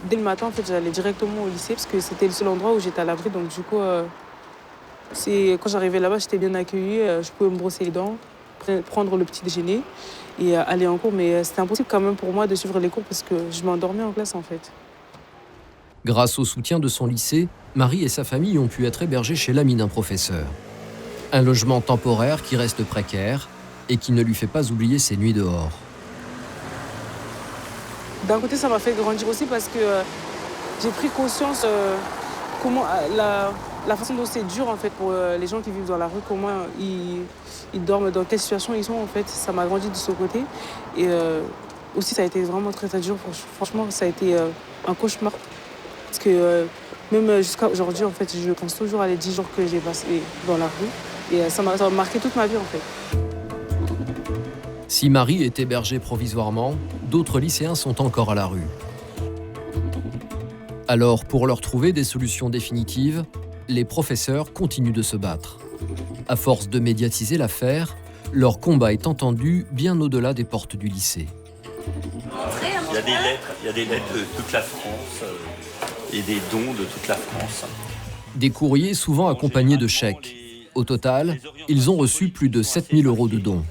Dès le matin, en fait, j'allais directement au lycée parce que c'était le seul endroit où j'étais à l'abri. Donc du coup, quand j'arrivais là-bas, j'étais bien accueillie. Je pouvais me brosser les dents, prendre le petit déjeuner et aller en cours. Mais c'était impossible quand même pour moi de suivre les cours parce que je m'endormais en classe, en fait. Grâce au soutien de son lycée, Marie et sa famille ont pu être hébergées chez l'ami d'un professeur. Un logement temporaire qui reste précaire et qui ne lui fait pas oublier ses nuits dehors. D'un côté, ça m'a fait grandir aussi parce que j'ai pris conscience comment la façon dont c'est dur en fait pour les gens qui vivent dans la rue, comment ils dorment, dans quelle situation ils sont en fait. Ça m'a grandi de ce côté et aussi ça a été vraiment très très dur. Franchement, ça a été un cauchemar parce que même jusqu'à aujourd'hui en fait, je pense toujours à les 10 jours que j'ai passés dans la rue et ça m'a marqué toute ma vie en fait. Si Marie est hébergée provisoirement, d'autres lycéens sont encore à la rue. Alors, pour leur trouver des solutions définitives, les professeurs continuent de se battre. À force de médiatiser l'affaire, leur combat est entendu bien au-delà des portes du lycée. Il y a des lettres de toute la France et des dons de toute la France. Des courriers souvent accompagnés de chèques. Au total, ils ont reçu plus de 7 000 € de dons.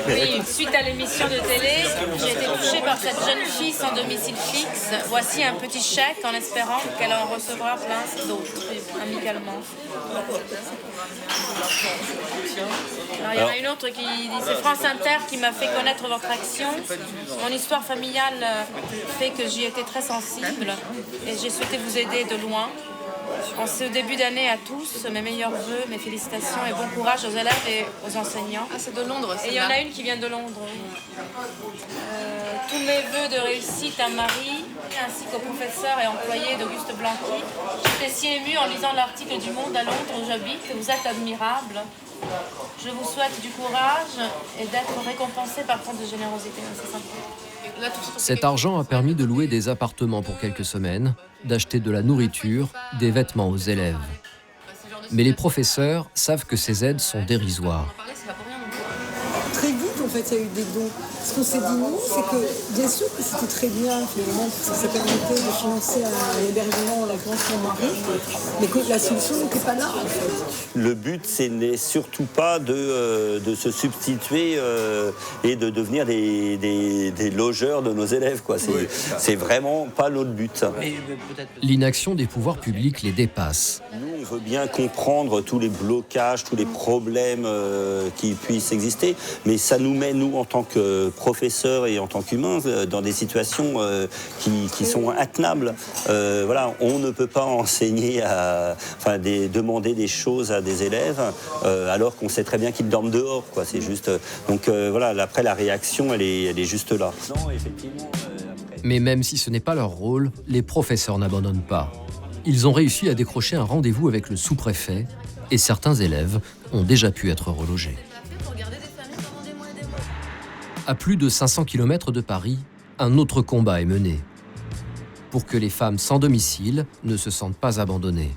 Oui, suite à l'émission de télé, j'ai été touchée par cette jeune fille sans domicile fixe. Voici un petit chèque en espérant qu'elle en recevra plein d'autres, amicalement. Alors, il y en a une autre qui dit « C'est France Inter qui m'a fait connaître votre action. Mon histoire familiale fait que j'y étais très sensible et j'ai souhaité vous aider de loin. En ce début d'année à tous, mes meilleurs vœux, mes félicitations et bon courage aux élèves et aux enseignants. » Ah, c'est de Londres, et il y en a une qui vient de Londres, oui. Tous mes vœux de réussite à Marie, ainsi qu'aux professeurs et employés d'Auguste Blanqui. J'étais si émue en lisant l'article du Monde à Londres où j'habite. Vous êtes admirable. Je vous souhaite du courage et d'être récompensé par tant de générosité. C'est sympa. Cet argent a permis de louer des appartements pour quelques semaines, d'acheter de la nourriture, des vêtements aux élèves. Mais les professeurs savent que ces aides sont dérisoires. Très vite, en fait, il y a eu des dons. Ce qu'on s'est dit, nous, c'est que, bien sûr que c'était très bien, finalement, parce que ça permettait de financer un hébergement, en l'occurrence mon mari, mais que la solution n'était pas là, en fait. Le but, ce n'est surtout pas de se substituer et de devenir des logeurs de nos élèves, quoi. C'est vraiment pas notre but. L'inaction des pouvoirs publics les dépasse. Nous, on veut bien comprendre tous les blocages, tous les problèmes qui puissent exister, mais ça nous met, nous, en tant que professeurs et en tant qu'humains, dans des situations qui sont intenables. Voilà, on ne peut pas enseigner demander des choses à des élèves alors qu'on sait très bien qu'ils dorment dehors, quoi. C'est juste. Donc voilà, après la réaction, elle est juste là. Non, effectivement. Mais même si ce n'est pas leur rôle, les professeurs n'abandonnent pas. Ils ont réussi à décrocher un rendez-vous avec le sous-préfet et certains élèves ont déjà pu être relogés. À plus de 500 km de Paris, un autre combat est mené pour que les femmes sans domicile ne se sentent pas abandonnées.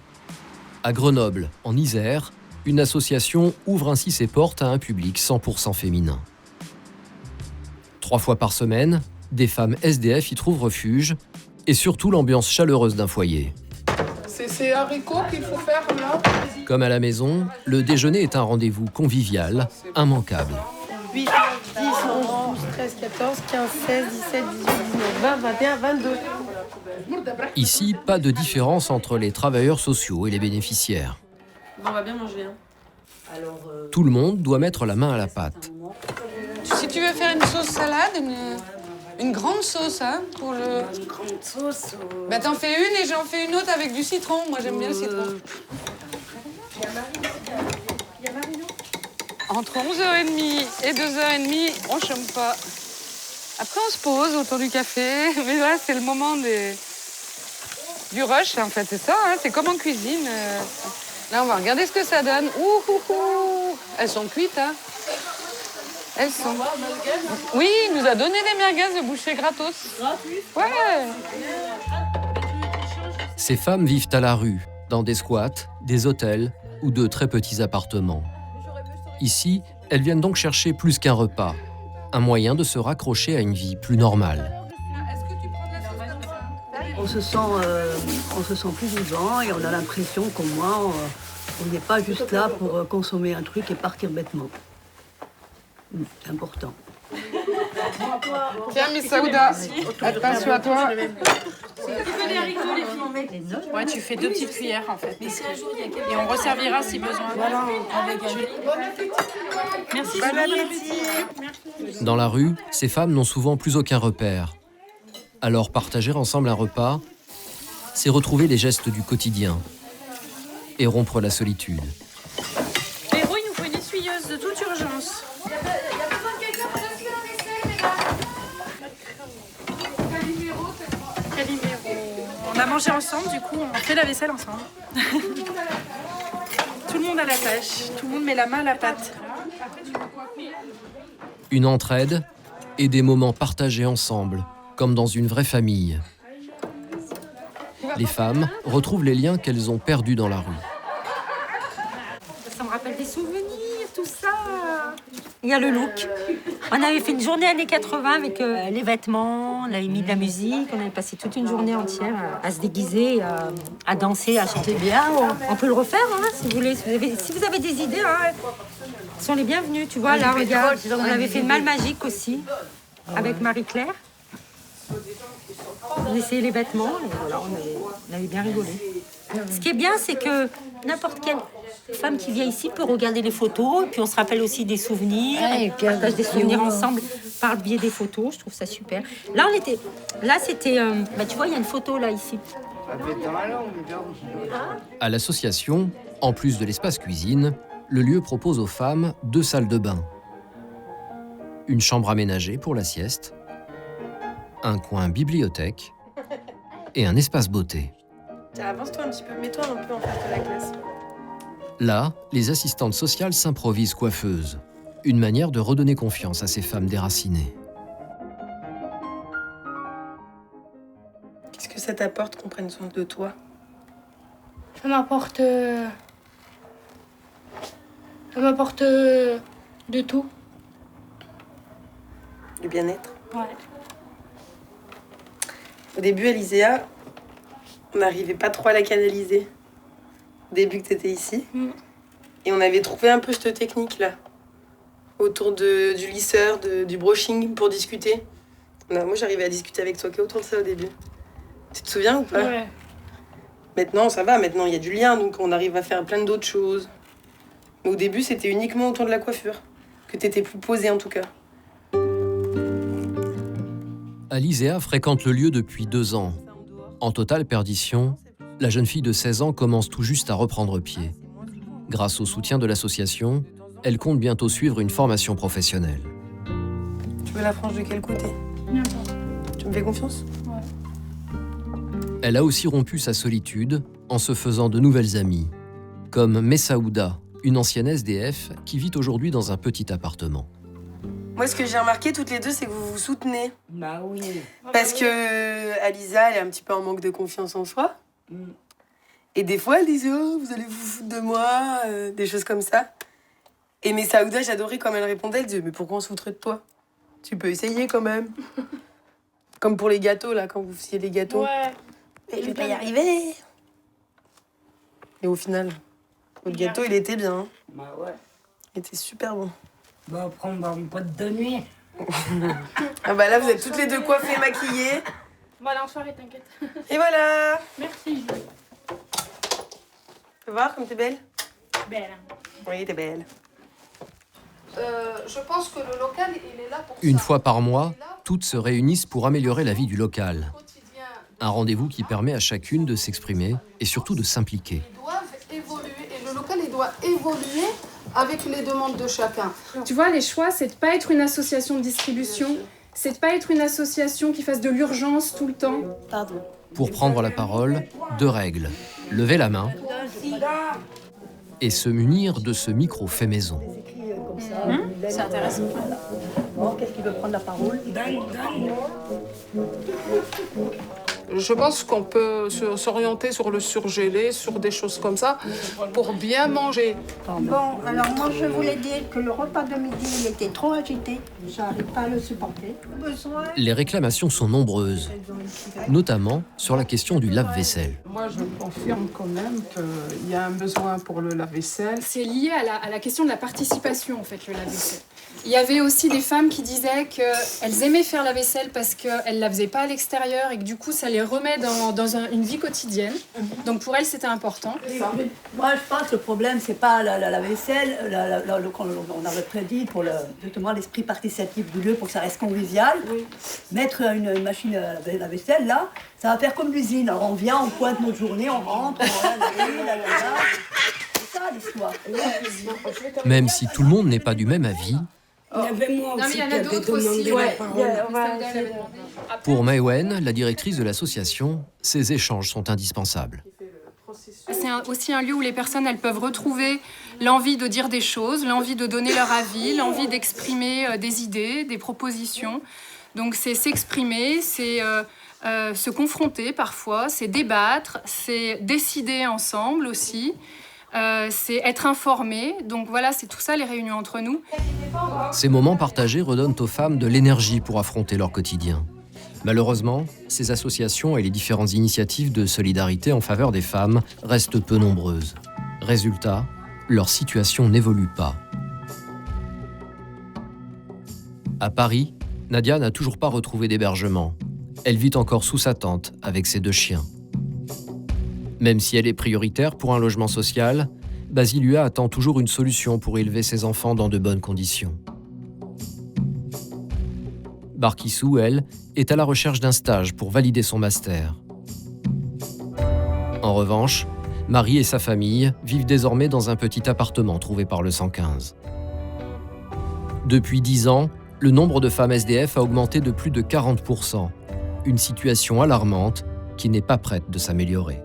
À Grenoble, en Isère, une association ouvre ainsi ses portes à un public 100% féminin. 3 fois par semaine, des femmes SDF y trouvent refuge et surtout l'ambiance chaleureuse d'un foyer. C'est haricots qu'il faut faire là. Comme à la maison, le déjeuner est un rendez-vous convivial, immanquable. 8, 10, 11, 12, 13, 14, 15, 16, 17, 18, 19, 20, 21, 22. Ici, pas de différence entre les travailleurs sociaux et les bénéficiaires. Bon, on va bien manger. Tout le monde doit mettre la main à la pâte. Si tu veux faire une sauce salade, une grande sauce, hein, pour le... Une grande sauce. Bah t'en fais une et j'en fais une autre avec du citron. Moi j'aime bien le citron. Entre 11h30 et 2h30, on chôme pas. Après on se pose autour du café, mais là c'est le moment du rush en fait, c'est ça, hein, c'est comme en cuisine. Là on va regarder ce que ça donne. Ouh. Elles sont cuites, hein. Elles sont... Oui, il nous a donné des merguez de boucher gratos. Ouais. Ces femmes vivent à la rue, dans des squats, des hôtels ou de très petits appartements. Ici, elles viennent donc chercher plus qu'un repas, un moyen de se raccrocher à une vie plus normale. On se sent plus vivant et on a l'impression qu'au moins, on n'est pas juste là pour consommer un truc et partir bêtement. C'est important. Tiens, Miss Saouda, attention à toi. Ouais, tu fais 2 petites cuillères en fait. Et on resservira si besoin. Voilà, avec Merci. Bon appétit. Dans la rue, ces femmes n'ont souvent plus aucun repère. Alors partager ensemble un repas, c'est retrouver les gestes du quotidien et rompre la solitude. Héros, il nous faut une essuyeuse de toute urgence. On a mangé ensemble, du coup, on fait la vaisselle ensemble. Tout le monde a la tâche, tout le monde met la main à la pâte. Une entraide et des moments partagés ensemble, comme dans une vraie famille. Les femmes retrouvent les liens qu'elles ont perdus dans la rue. Ça me rappelle des souvenirs, tout ça. Il y a le look. On avait fait une journée années 80 avec les vêtements, on avait mis de la musique, on avait passé toute une journée entière à se déguiser, à danser, à chanter bien. On peut le refaire, hein, si vous voulez. Si vous avez des idées, hein, sont les bienvenus. Tu vois, là, regarde, on avait fait Mal Magique aussi, avec Marie-Claire. On essayait les vêtements, et voilà, on avait bien rigolé. Ce qui est bien, c'est que n'importe quelle femme qui vient ici peut regarder les photos, et puis on se rappelle aussi des souvenirs, et puis on partage des souvenirs ensemble par le biais des photos. Je trouve ça super. Là, c'était, tu vois, il y a une photo là ici. À l'association, en plus de l'espace cuisine, le lieu propose aux femmes 2 salles de bain. Une chambre aménagée pour la sieste, un coin bibliothèque et un espace beauté. Tiens, avance-toi un petit peu, mets-toi un peu en face de la classe. Là, les assistantes sociales s'improvisent coiffeuses. Une manière de redonner confiance à ces femmes déracinées. Qu'est-ce que ça t'apporte qu'on prenne soin de toi? Ça m'apporte de tout. Du bien-être? Ouais. Au début, Alizéa, on n'arrivait pas trop à la canaliser. Au début que tu étais ici. Et on avait trouvé un peu cette technique-là. Autour du lisseur, du brushing pour discuter. Moi, j'arrivais à discuter avec toi qu'autour de ça au début. Tu te souviens ou pas? Ouais. Maintenant, ça va. Maintenant, il y a du lien, donc on arrive à faire plein d'autres choses. Mais au début, c'était uniquement autour de la coiffure. Que tu étais plus posée, en tout cas. Alizéa fréquente le lieu depuis 2 ans. En totale perdition, la jeune fille de 16 ans commence tout juste à reprendre pied. Grâce au soutien de l'association, elle compte bientôt suivre une formation professionnelle. Tu veux la frange de quel côté? N'importe. Tu me fais confiance? Ouais. Elle a aussi rompu sa solitude en se faisant de nouvelles amies, comme Messaouda, une ancienne SDF qui vit aujourd'hui dans un petit appartement. Moi, ce que j'ai remarqué toutes les deux, c'est que vous vous soutenez. Bah oui. Parce que Alisa, elle est un petit peu en manque de confiance en soi. Et des fois, elle disait « Oh, vous allez vous foutre de moi », des choses comme ça. Et Messaouda, j'adorais quand elle répondait. Elle disait « Mais pourquoi on se foutrait de toi? Tu peux essayer quand même. » Comme pour les gâteaux, là, quand vous faisiez les gâteaux. Ouais. Et je vais pas y arriver. Et au final, votre gâteau, il était bien. Hein. Bah ouais. Il était super bon. Bah, prendre une boîte de nuit. Ah bah là, vous êtes toutes les deux coiffées, maquillées. Bon, allez, en soirée, t'inquiète. Et voilà. Merci. Tu peux voir comme t'es belle? Belle. Oui, t'es belle. Je pense que le local, il est là pour Une fois par mois, toutes se réunissent pour améliorer la vie du local. Un rendez-vous qui permet à chacune de s'exprimer et surtout de s'impliquer. doivent évoluer et le local, il doit évoluer avec les demandes de chacun. Tu vois, les choix, c'est de pas être une association de distribution, c'est de pas être une association qui fasse de l'urgence tout le temps. Pardon. Pour prendre la parole, 2 règles. Lever la main et se munir de ce micro fait maison. C'est intéressant. Bon, qu'est-ce qui veut prendre la parole? Je pense qu'on peut s'orienter sur le surgelé, sur des choses comme ça, pour bien manger. Bon, alors moi je voulais dire que le repas de midi il était trop agité, j'arrive pas à le supporter. Les réclamations sont nombreuses, notamment sur la question du lave-vaisselle. Moi, je confirme quand même qu'il y a un besoin pour le lave-vaisselle. C'est lié à la question de la participation, en fait, le lave-vaisselle. Il y avait aussi des femmes qui disaient qu'elles aimaient faire la vaisselle parce qu'elles ne la faisaient pas à l'extérieur et que du coup, ça les remet dans une vie quotidienne. Donc pour elles, c'était important. Moi, je pense que le problème, c'est pas la vaisselle, on avait prédit pour justement l'esprit participatif du lieu pour que ça reste convivial. Oui. Mettre une machine à la vaisselle, là, ça va faire comme l'usine. Alors on vient, on pointe notre journée, on rentre, c'est ça l'histoire. Même si tout le monde n'est pas du même avis, Il y avait moi aussi qui avait demandé la parole. pour Maïwen, la directrice de l'association, ces échanges sont indispensables. C'est aussi un lieu où les personnes elles peuvent retrouver l'envie de dire des choses, l'envie de donner leur avis, l'envie d'exprimer des idées, des propositions. Donc c'est s'exprimer, c'est se confronter parfois, c'est débattre, c'est décider ensemble aussi. C'est être informé. Donc voilà, c'est tout ça les réunions entre nous. Ces moments partagés redonnent aux femmes de l'énergie pour affronter leur quotidien. Malheureusement, ces associations et les différentes initiatives de solidarité en faveur des femmes restent peu nombreuses. Résultat, leur situation n'évolue pas. À Paris, Nadia n'a toujours pas retrouvé d'hébergement. Elle vit encore sous sa tente avec ses 2 chiens. Même si elle est prioritaire pour un logement social, Basilua attend toujours une solution pour élever ses enfants dans de bonnes conditions. Barkissou, elle, est à la recherche d'un stage pour valider son master. En revanche, Marie et sa famille vivent désormais dans un petit appartement trouvé par le 115. Depuis 10 ans, le nombre de femmes SDF a augmenté de plus de 40%, une situation alarmante qui n'est pas prête de s'améliorer.